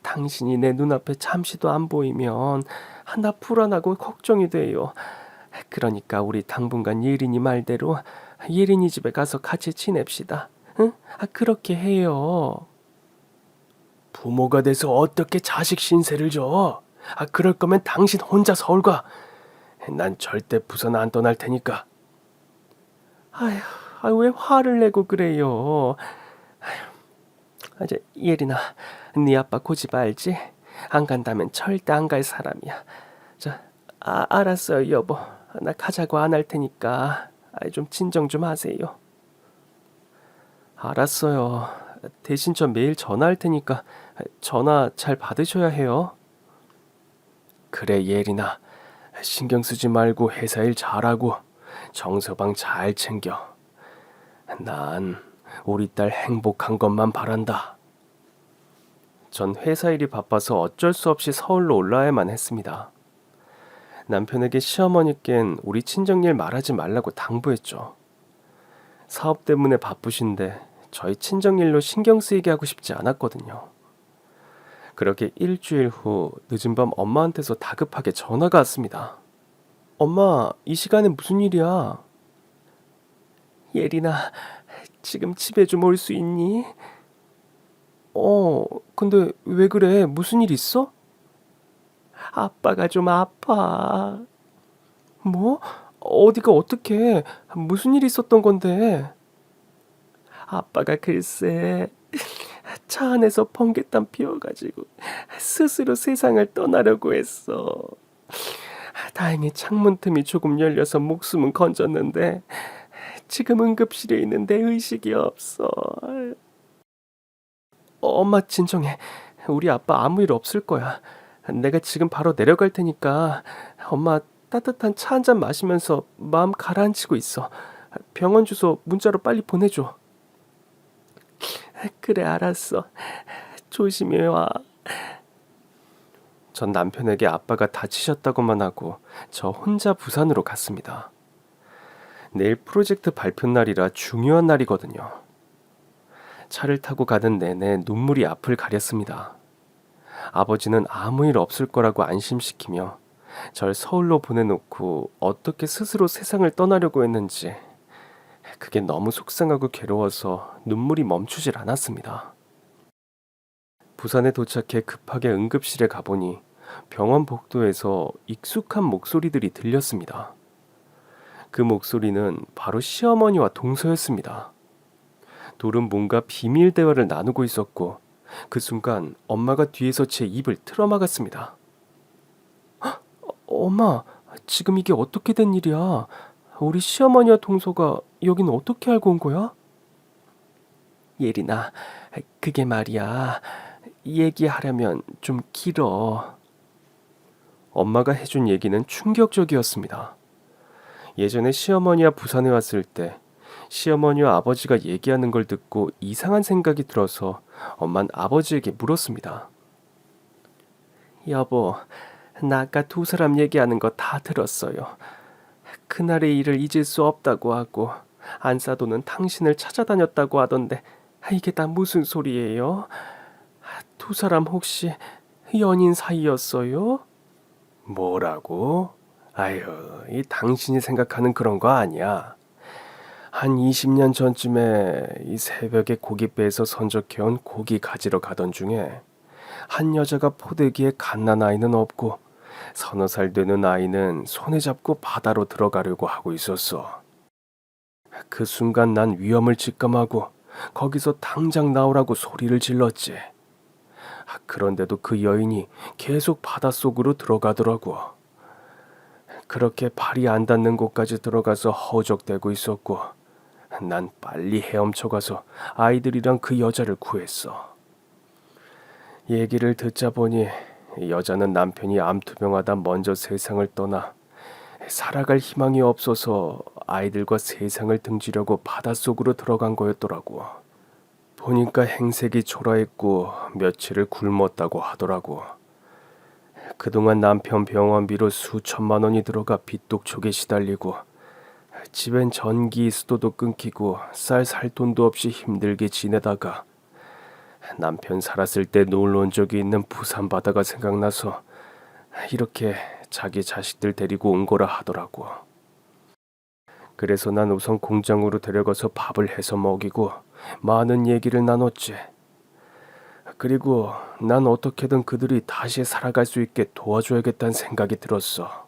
당신이 내 눈앞에 잠시도 안 보이면 나 불안하고 걱정이 돼요. 그러니까 우리 당분간 예린이 말대로 예린이 집에 가서 같이 지냅시다. 응? 그렇게 해요. 부모가 돼서 어떻게 자식 신세를 져? 그럴 거면 당신 혼자 서울 가. 난 절대 부산 안 떠날 테니까. 아휴, 왜 화를 내고 그래요? 예린아, 네 아빠 고집 알지? 안 간다면 절대 안 갈 사람이야. 알았어요, 여보. 나 가자고 안 할 테니까 좀 진정 좀 하세요. 알았어요. 대신 저 매일 전화할 테니까 전화 잘 받으셔야 해요. 그래, 예린아. 신경 쓰지 말고 회사 일 잘하고 정서방 잘 챙겨. 난 우리 딸 행복한 것만 바란다. 전 회사 일이 바빠서 어쩔 수 없이 서울로 올라야만 했습니다. 남편에게 시어머니께는 우리 친정일 말하지 말라고 당부했죠. 사업 때문에 바쁘신데 저희 친정일로 신경 쓰이게 하고 싶지 않았거든요. 그렇게 일주일 후 늦은 밤 엄마한테서 다급하게 전화가 왔습니다. 엄마, 이 시간에 무슨 일이야? 예린아, 지금 집에 좀 올 수 있니? 근데 왜 그래? 무슨 일 있어? 아빠가 좀 아파. 뭐? 어디가 어떻게? 무슨 일 있었던 건데? 아빠가 글쎄 차 안에서 번개땀 피워가지고 스스로 세상을 떠나려고 했어. 다행히 창문 틈이 조금 열려서 목숨은 건졌는데 지금 응급실에 있는데 의식이 없어. 엄마 진정해. 우리 아빠 아무 일 없을 거야. 내가 지금 바로 내려갈 테니까 엄마 따뜻한 차 한 잔 마시면서 마음 가라앉히고 있어. 병원 주소 문자로 빨리 보내줘. 그래, 알았어. 조심히 와. 전 남편에게 아빠가 다치셨다고만 하고 저 혼자 부산으로 갔습니다. 내일 프로젝트 발표 날이라 중요한 날이거든요. 차를 타고 가는 내내 눈물이 앞을 가렸습니다. 아버지는 아무 일 없을 거라고 안심시키며 절 서울로 보내놓고 어떻게 스스로 세상을 떠나려고 했는지 그게 너무 속상하고 괴로워서 눈물이 멈추질 않았습니다. 부산에 도착해 급하게 응급실에 가보니 병원 복도에서 익숙한 목소리들이 들렸습니다. 그 목소리는 바로 시어머니와 동서였습니다. 둘은 뭔가 비밀 대화를 나누고 있었고 그 순간 엄마가 뒤에서 제 입을 틀어막았습니다. 엄마, 지금 이게 어떻게 된 일이야? 우리 시어머니와 동서가 여기는 어떻게 알고 온 거야? 예린아, 그게 말이야. 얘기하려면 좀 길어. 엄마가 해준 얘기는 충격적이었습니다. 예전에 시어머니와 부산에 왔을 때 시어머니와 아버지가 얘기하는 걸 듣고 이상한 생각이 들어서 엄만 아버지에게 물었습니다. 여보, 나 아까 두 사람 얘기하는 거 다 들었어요. 그날의 일을 잊을 수 없다고 하고 안사도는 당신을 찾아다녔다고 하던데 이게 다 무슨 소리예요? 두 사람 혹시 연인 사이였어요? 뭐라고? 아유, 이 당신이 생각하는 그런 거 아니야. 한 20년 전쯤에 이 새벽에 고깃배에서 선적해온 고기 가지러 가던 중에 한 여자가 포대기에 갓난아이는 없고 서너 살 되는 아이는 손에 잡고 바다로 들어가려고 하고 있었어. 그 순간 난 위험을 직감하고 거기서 당장 나오라고 소리를 질렀지. 그런데도 그 여인이 계속 바닷속으로 들어가더라고. 그렇게 발이 안 닿는 곳까지 들어가서 허우적대고 있었고 난 빨리 헤엄쳐 가서 아이들이랑 그 여자를 구했어. 얘기를 듣자 보니 여자는 남편이 암투병하다 먼저 세상을 떠나 살아갈 희망이 없어서 아이들과 세상을 등지려고 바닷속으로 들어간 거였더라고. 보니까 행색이 초라했고 며칠을 굶었다고 하더라고. 그동안 남편 병원비로 수천만 원이 들어가 빚독촉에 시달리고 집엔 전기 수도도 끊기고 쌀 살 돈도 없이 힘들게 지내다가 남편 살았을 때 놀러 온 적이 있는 부산 바다가 생각나서 이렇게 자기 자식들 데리고 온 거라 하더라고. 그래서 난 우선 공장으로 데려가서 밥을 해서 먹이고 많은 얘기를 나눴지. 그리고 난 어떻게든 그들이 다시 살아갈 수 있게 도와줘야겠다는 생각이 들었어.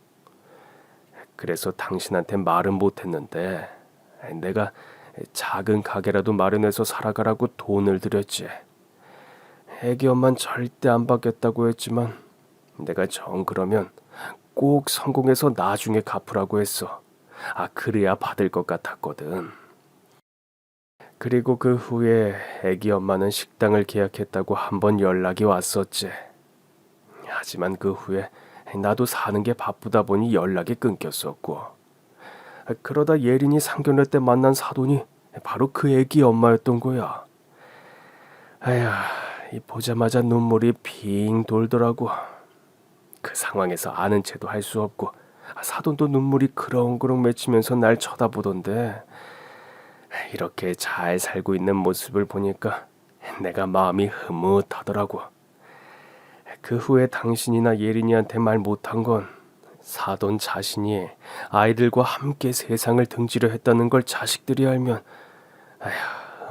그래서 당신한테 말은 못했는데 내가 작은 가게라도 마련해서 살아가라고 돈을 드렸지. 애기 엄만 절대 안 받겠다고 했지만 내가 정 그러면 꼭 성공해서 나중에 갚으라고 했어. 그래야 받을 것 같았거든. 그리고 그 후에 애기 엄마는 식당을 계약했다고 한번 연락이 왔었지. 하지만 그 후에 나도 사는 게 바쁘다 보니 연락이 끊겼었고, 그러다 예린이 상견례 때 만난 사돈이 바로 그 애기 엄마였던 거야. 보자마자 눈물이 빙 돌더라고. 그 상황에서 아는 체도 할 수 없고 사돈도 눈물이 그렁그렁 맺히면서 날 쳐다보던데, 이렇게 잘 살고 있는 모습을 보니까 내가 마음이 흐뭇하더라고. 그 후에 당신이나 예린이한테 말 못한 건 사돈 자신이 아이들과 함께 세상을 등지려 했다는 걸 자식들이 알면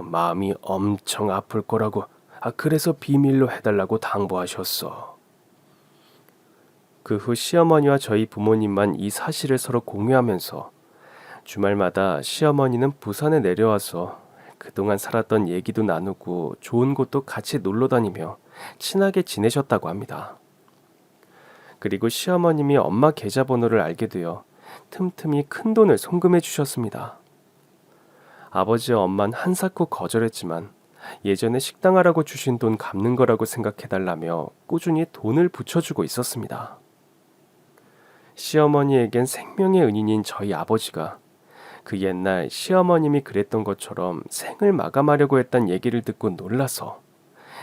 마음이 엄청 아플 거라고. 그래서 비밀로 해달라고 당부하셨어. 그 후 시어머니와 저희 부모님만 이 사실을 서로 공유하면서 주말마다 시어머니는 부산에 내려와서 그동안 살았던 얘기도 나누고 좋은 곳도 같이 놀러 다니며 친하게 지내셨다고 합니다. 그리고 시어머님이 엄마 계좌번호를 알게 되어 틈틈이 큰 돈을 송금해 주셨습니다. 아버지와 엄마는 한사코 거절했지만 예전에 식당 하라고 주신 돈 갚는 거라고 생각해달라며 꾸준히 돈을 붙여주고 있었습니다. 시어머니에겐 생명의 은인인 저희 아버지가 그 옛날 시어머님이 그랬던 것처럼 생을 마감하려고 했단 얘기를 듣고 놀라서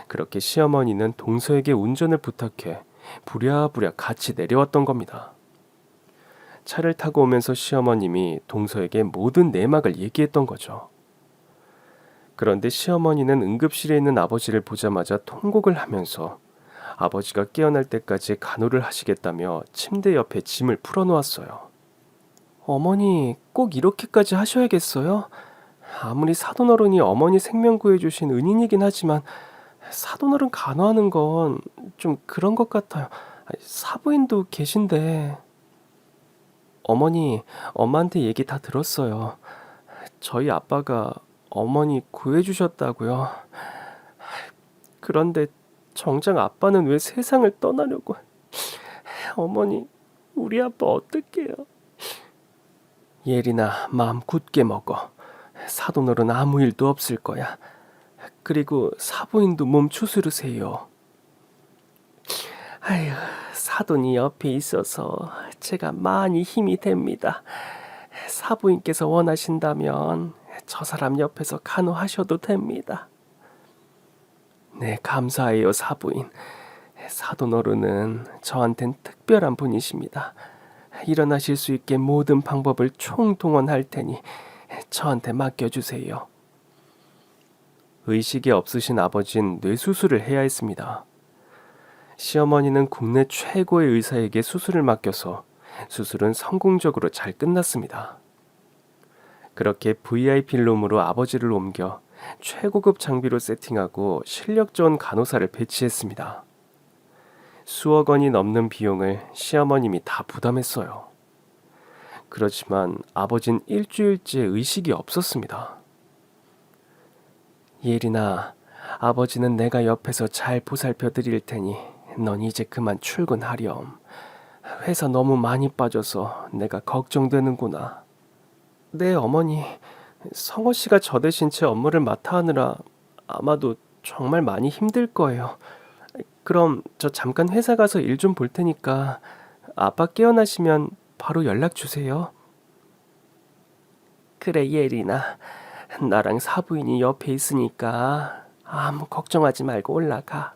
그렇게 시어머니는 동서에게 운전을 부탁해 부랴부랴 같이 내려왔던 겁니다. 차를 타고 오면서 시어머님이 동서에게 모든 내막을 얘기했던 거죠. 그런데 시어머니는 응급실에 있는 아버지를 보자마자 통곡을 하면서 아버지가 깨어날 때까지 간호를 하시겠다며 침대 옆에 짐을 풀어놓았어요. 어머니, 꼭 이렇게까지 하셔야겠어요? 아무리 사돈어른이 어머니 생명 구해주신 은인이긴 하지만 사돈어른 간호하는 건 좀 그런 것 같아요. 사부인도 계신데. 어머니, 엄마한테 얘기 다 들었어요. 저희 아빠가 어머니 구해주셨다고요. 그런데 정작 아빠는 왜 세상을 떠나려고. 어머니, 우리 아빠 어떡해요? 예린아, 마음 굳게 먹어. 사돈어른 아무 일도 없을 거야. 그리고 사부인도 몸 추스르세요. 사돈이 옆에 있어서 제가 많이 힘이 됩니다. 사부인께서 원하신다면 저 사람 옆에서 간호하셔도 됩니다. 네, 감사해요, 사부인. 사돈어른은 저한텐 특별한 분이십니다. 일어나실 수 있게 모든 방법을 총동원할 테니 저한테 맡겨주세요. 의식이 없으신 아버진 뇌수술을 해야 했습니다. 시어머니는 국내 최고의 의사에게 수술을 맡겨서 수술은 성공적으로 잘 끝났습니다. 그렇게 VIP 룸으로 아버지를 옮겨 최고급 장비로 세팅하고 실력 좋은 간호사를 배치했습니다. 수억 원이 넘는 비용을 시어머님이 다 부담했어요. 그렇지만 아버진 일주일째 의식이 없었습니다. 예린아, 아버지는 내가 옆에서 잘 보살펴 드릴 테니 넌 이제 그만 출근하렴. 회사 너무 많이 빠져서 내가 걱정되는구나. 네, 어머니. 성호 씨가 저 대신 제 업무를 맡아 하느라 아마도 정말 많이 힘들 거예요. 그럼 저 잠깐 회사 가서 일 좀 볼 테니까 아빠 깨어나시면 바로 연락 주세요. 그래, 예린아. 나랑 사부인이 옆에 있으니까 아무 걱정하지 말고 올라가.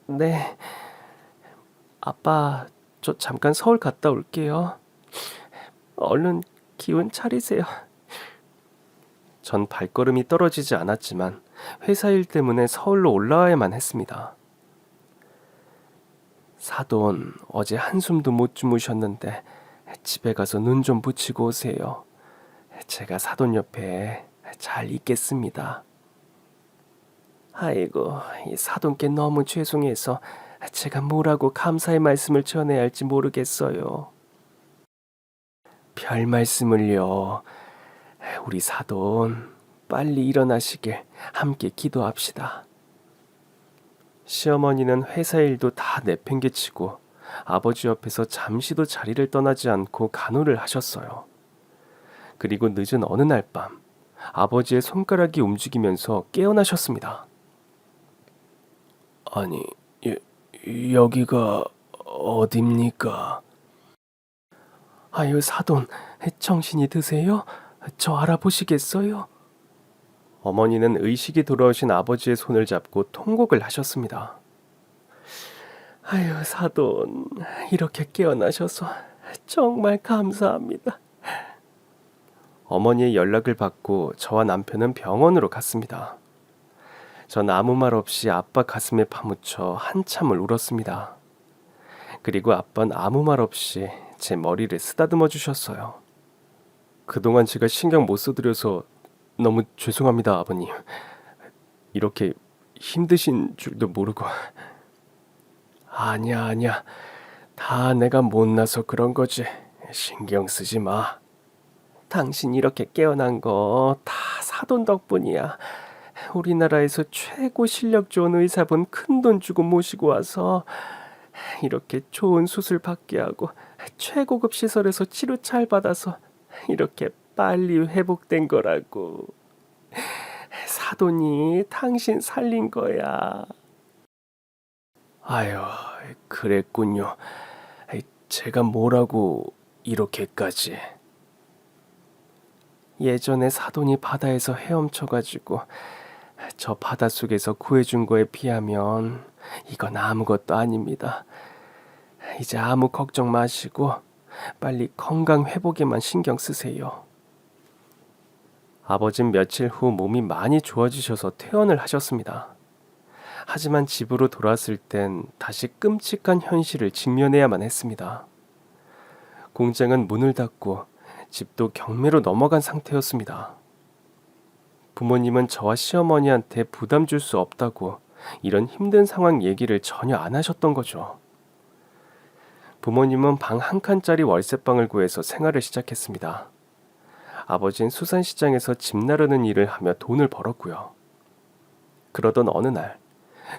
네, 아빠, 저 잠깐 서울 갔다 올게요. 얼른 기운 차리세요. 전 발걸음이 떨어지지 않았지만 회사 일 때문에 서울로 올라와야만 했습니다. 사돈, 어제 한숨도 못 주무셨는데 집에 가서 눈 좀 붙이고 오세요. 제가 사돈 옆에 잘 있겠습니다. 아이고, 이 사돈께 너무 죄송해서 제가 뭐라고 감사의 말씀을 전해야 할지 모르겠어요. 별 말씀을요. 우리 사돈 빨리 일어나시길 함께 기도합시다. 시어머니는 회사 일도 다 내팽개치고 아버지 옆에서 잠시도 자리를 떠나지 않고 간호를 하셨어요. 그리고 늦은 어느 날 밤 아버지의 손가락이 움직이면서 깨어나셨습니다. 아니, 여기가 어딥니까? 아유, 사돈, 정신이 드세요? 저 알아보시겠어요? 어머니는 의식이 돌아오신 아버지의 손을 잡고 통곡을 하셨습니다. 아유, 사돈, 이렇게 깨어나셔서 정말 감사합니다. 어머니의 연락을 받고 저와 남편은 병원으로 갔습니다. 전 아무 말 없이 아빠 가슴에 파묻혀 한참을 울었습니다. 그리고 아빠는 아무 말 없이 제 머리를 쓰다듬어 주셨어요. 그동안 제가 신경 못 써드려서 너무 죄송합니다, 아버님. 이렇게 힘드신 줄도 모르고. 아니야. 다 내가 못나서 그런 거지. 신경 쓰지 마. 당신 이렇게 깨어난 거 다 사돈 덕분이야. 우리나라에서 최고 실력 좋은 의사분 큰돈 주고 모시고 와서 이렇게 좋은 수술 받게 하고 최고급 시설에서 치료 잘 받아서 이렇게 빨리 회복된 거라고. 사돈이 당신 살린 거야. 아유, 그랬군요. 제가 뭐라고 이렇게까지. 예전에 사돈이 바다에서 헤엄쳐가지고 저 바닷속에서 구해준 거에 비하면 이건 아무것도 아닙니다. 이제 아무 걱정 마시고 빨리 건강 회복에만 신경 쓰세요. 아버진 며칠 후 몸이 많이 좋아지셔서 퇴원을 하셨습니다. 하지만 집으로 돌아왔을 땐 다시 끔찍한 현실을 직면해야만 했습니다. 공장은 문을 닫고 집도 경매로 넘어간 상태였습니다. 부모님은 저와 시어머니한테 부담 줄 수 없다고 이런 힘든 상황 얘기를 전혀 안 하셨던 거죠. 부모님은 방 한 칸짜리 월세방을 구해서 생활을 시작했습니다. 아버지는 수산시장에서 집 나르는 일을 하며 돈을 벌었고요. 그러던 어느 날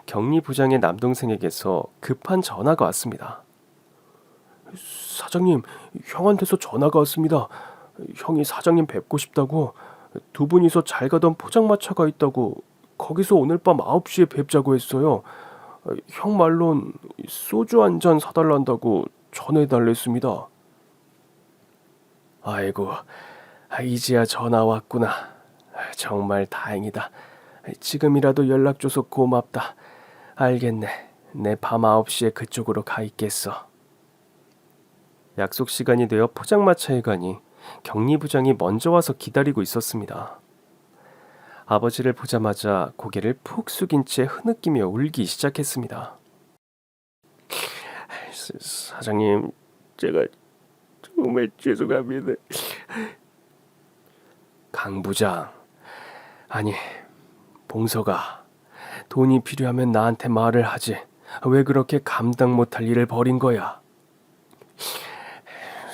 격리부장의 남동생에게서 급한 전화가 왔습니다. 사장님, 형한테서 전화가 왔습니다. 형이 사장님 뵙고 싶다고, 두 분이서 잘 가던 포장마차가 있다고 거기서 오늘 밤 9시에 뵙자고 했어요. 형 말론 소주 한 잔 사달란다고 전해달랬습니다. 아이고, 이제야 전화 왔구나. 정말 다행이다. 지금이라도 연락 줘서 고맙다. 알겠네. 내 밤 9시에 그쪽으로 가 있겠어. 약속 시간이 되어 포장마차에 가니 격리부장이 먼저 와서 기다리고 있었습니다. 아버지를 보자마자 고개를 푹 숙인 채 흐느끼며 울기 시작했습니다. 사장님, 제가 정말 죄송합니다. 강 부장, 아니, 봉서가 돈이 필요하면 나한테 말을 하지. 왜 그렇게 감당 못할 일을 벌인 거야?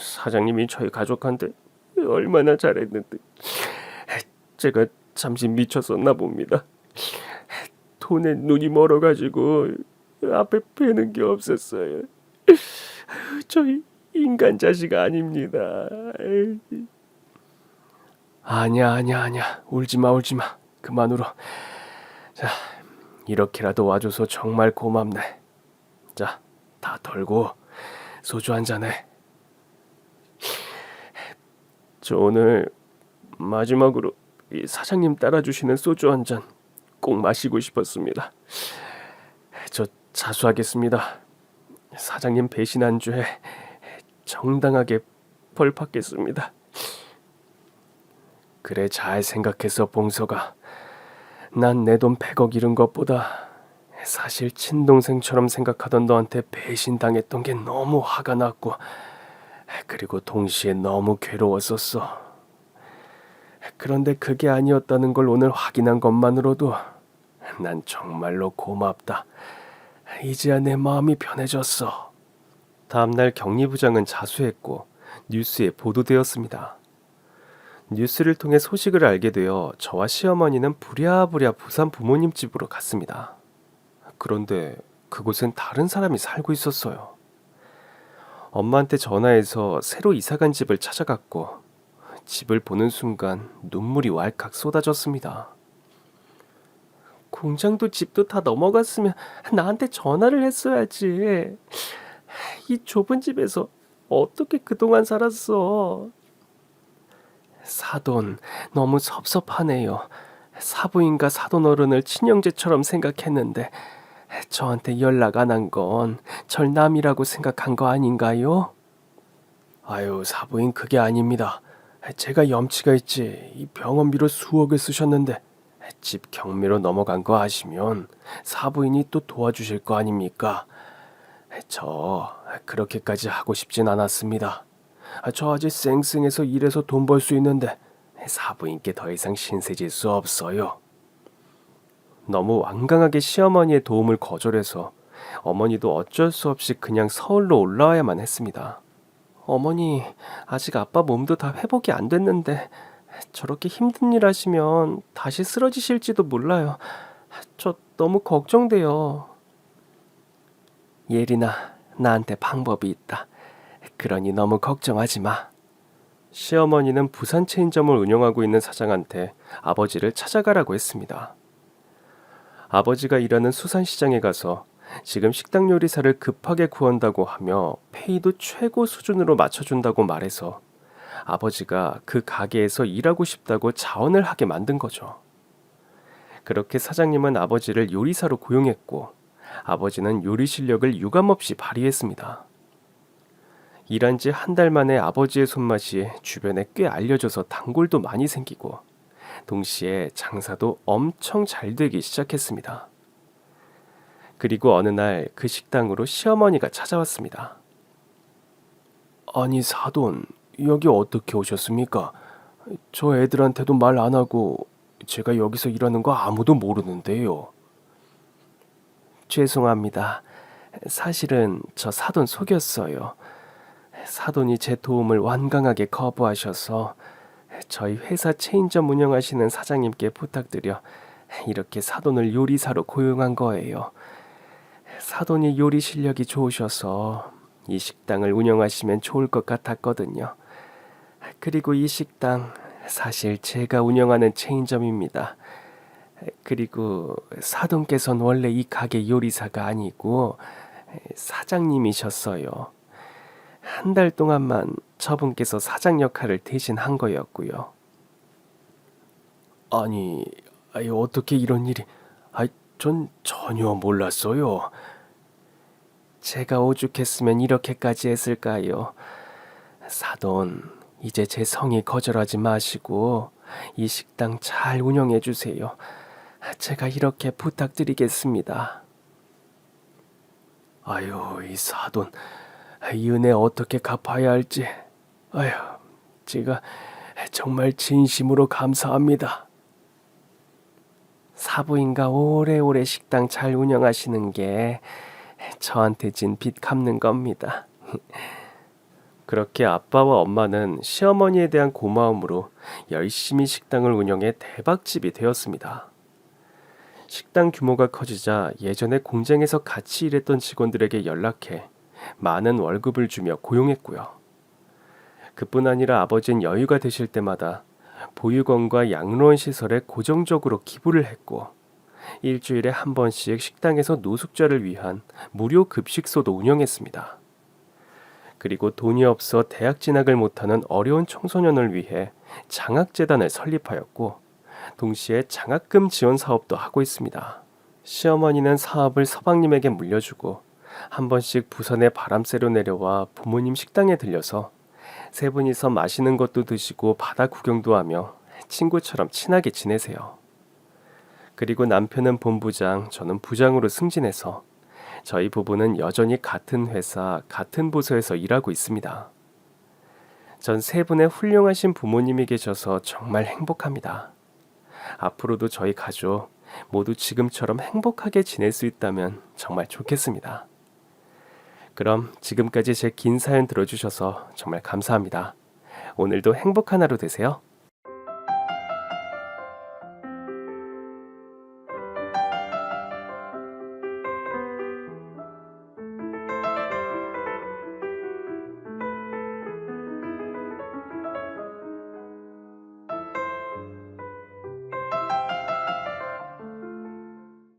사장님이 저희 가족한테 얼마나 잘했는데 제가 잠시 미쳤었나 봅니다. 돈에 눈이 멀어가지고 앞에 뵈는 게 없었어요. 저희 인간 자식 아닙니다. 아니야, 아니야, 아니야. 울지 마, 울지 마. 그만 울어. 자, 이렇게라도 와줘서 정말 고맙네. 자, 다 덜고 소주 한 잔해. 저 오늘 마지막으로 이 사장님 따라주시는 소주 한 잔 꼭 마시고 싶었습니다. 저 자수하겠습니다. 사장님 배신한 죄 정당하게 벌 받겠습니다. 그래, 잘 생각해서 봉서가. 난 내 돈 100억 잃은 것보다 사실 친동생처럼 생각하던 너한테 배신당했던 게 너무 화가 났고, 그리고 동시에 너무 괴로웠었어. 그런데 그게 아니었다는 걸 오늘 확인한 것만으로도 난 정말로 고맙다. 이제야 내 마음이 편해졌어. 다음날 격리부장은 자수했고 뉴스에 보도되었습니다. 뉴스를 통해 소식을 알게 되어 저와 시어머니는 부랴부랴 부산 부모님 집으로 갔습니다. 그런데 그곳엔 다른 사람이 살고 있었어요. 엄마한테 전화해서 새로 이사간 집을 찾아갔고 집을 보는 순간 눈물이 왈칵 쏟아졌습니다. 공장도 집도 다 넘어갔으면 나한테 전화를 했어야지. 이 좁은 집에서 어떻게 그동안 살았어? 사돈, 너무 섭섭하네요. 사부인과 사돈 어른을 친형제처럼 생각했는데 저한테 연락 안 한 건 절 남이라고 생각한 거 아닌가요? 아유, 사부인 그게 아닙니다. 제가 염치가 있지. 이 병원비로 수억을 쓰셨는데 집 경매로 넘어간 거 아시면 사부인이 또 도와주실 거 아닙니까? 저 그렇게까지 하고 싶진 않았습니다. 저 아직 쌩쌩해서 일해서 돈 벌 수 있는데 사부인께 더 이상 신세질 수 없어요. 너무 완강하게 시어머니의 도움을 거절해서 어머니도 어쩔 수 없이 그냥 서울로 올라와야만 했습니다. 어머니, 아직 아빠 몸도 다 회복이 안 됐는데 저렇게 힘든 일 하시면 다시 쓰러지실지도 몰라요. 저 너무 걱정돼요. 예린아, 나한테 방법이 있다. 그러니 너무 걱정하지 마. 시어머니는 부산 체인점을 운영하고 있는 사장한테 아버지를 찾아가라고 했습니다. 아버지가 일하는 수산시장에 가서 지금 식당 요리사를 급하게 구한다고 하며 페이도 최고 수준으로 맞춰준다고 말해서 아버지가 그 가게에서 일하고 싶다고 자원을 하게 만든 거죠. 그렇게 사장님은 아버지를 요리사로 고용했고 아버지는 요리 실력을 유감없이 발휘했습니다. 일한 지 한 달 만에 아버지의 손맛이 주변에 꽤 알려져서 단골도 많이 생기고 동시에 장사도 엄청 잘 되기 시작했습니다. 그리고 어느 날 그 식당으로 시어머니가 찾아왔습니다. 아니 사돈, 여기 어떻게 오셨습니까? 저 애들한테도 말 안 하고 제가 여기서 일하는 거 아무도 모르는데요. 죄송합니다. 사실은 저 사돈 속였어요. 사돈이 제 도움을 완강하게 거부하셔서 저희 회사 체인점 운영하시는 사장님께 부탁드려 이렇게 사돈을 요리사로 고용한 거예요. 사돈이 요리 실력이 좋으셔서 이 식당을 운영하시면 좋을 것 같았거든요. 그리고 이 식당 사실 제가 운영하는 체인점입니다. 그리고 사돈께서는 원래 이 가게 요리사가 아니고 사장님이셨어요. 한 달 동안만 저분께서 사장 역할을 대신 한 거였고요. 아니, 어떻게 이런 일이... 전 전혀 몰랐어요. 제가 오죽했으면 이렇게까지 했을까요? 사돈, 이제 제 성의 거절하지 마시고 이 식당 잘 운영해 주세요. 제가 이렇게 부탁드리겠습니다. 아유, 이 사돈, 이 은혜 어떻게 갚아야 할지. 아유, 제가 정말 진심으로 감사합니다. 사부인과 오래오래 식당 잘 운영하시는 게 저한테 진 빚 갚는 겁니다. 그렇게 아빠와 엄마는 시어머니에 대한 고마움으로 열심히 식당을 운영해 대박집이 되었습니다. 식당 규모가 커지자 예전에 공장에서 같이 일했던 직원들에게 연락해 많은 월급을 주며 고용했고요. 그뿐 아니라 아버지는 여유가 되실 때마다 보육원과 양로원 시설에 고정적으로 기부를 했고, 일주일에 한 번씩 식당에서 노숙자를 위한 무료 급식소도 운영했습니다. 그리고 돈이 없어 대학 진학을 못하는 어려운 청소년을 위해 장학재단을 설립하였고, 동시에 장학금 지원 사업도 하고 있습니다. 시어머니는 사업을 서방님에게 물려주고 한 번씩 부산에 바람 쐬러 내려와 부모님 식당에 들려서 세 분이서 맛있는 것도 드시고 바다 구경도 하며 친구처럼 친하게 지내세요. 그리고 남편은 본부장, 저는 부장으로 승진해서 저희 부부는 여전히 같은 회사, 같은 부서에서 일하고 있습니다. 전 세 분의 훌륭하신 부모님이 계셔서 정말 행복합니다. 앞으로도 저희 가족 모두 지금처럼 행복하게 지낼 수 있다면 정말 좋겠습니다. 그럼 지금까지 제 긴 사연 들어주셔서 정말 감사합니다. 오늘도 행복한 하루 되세요.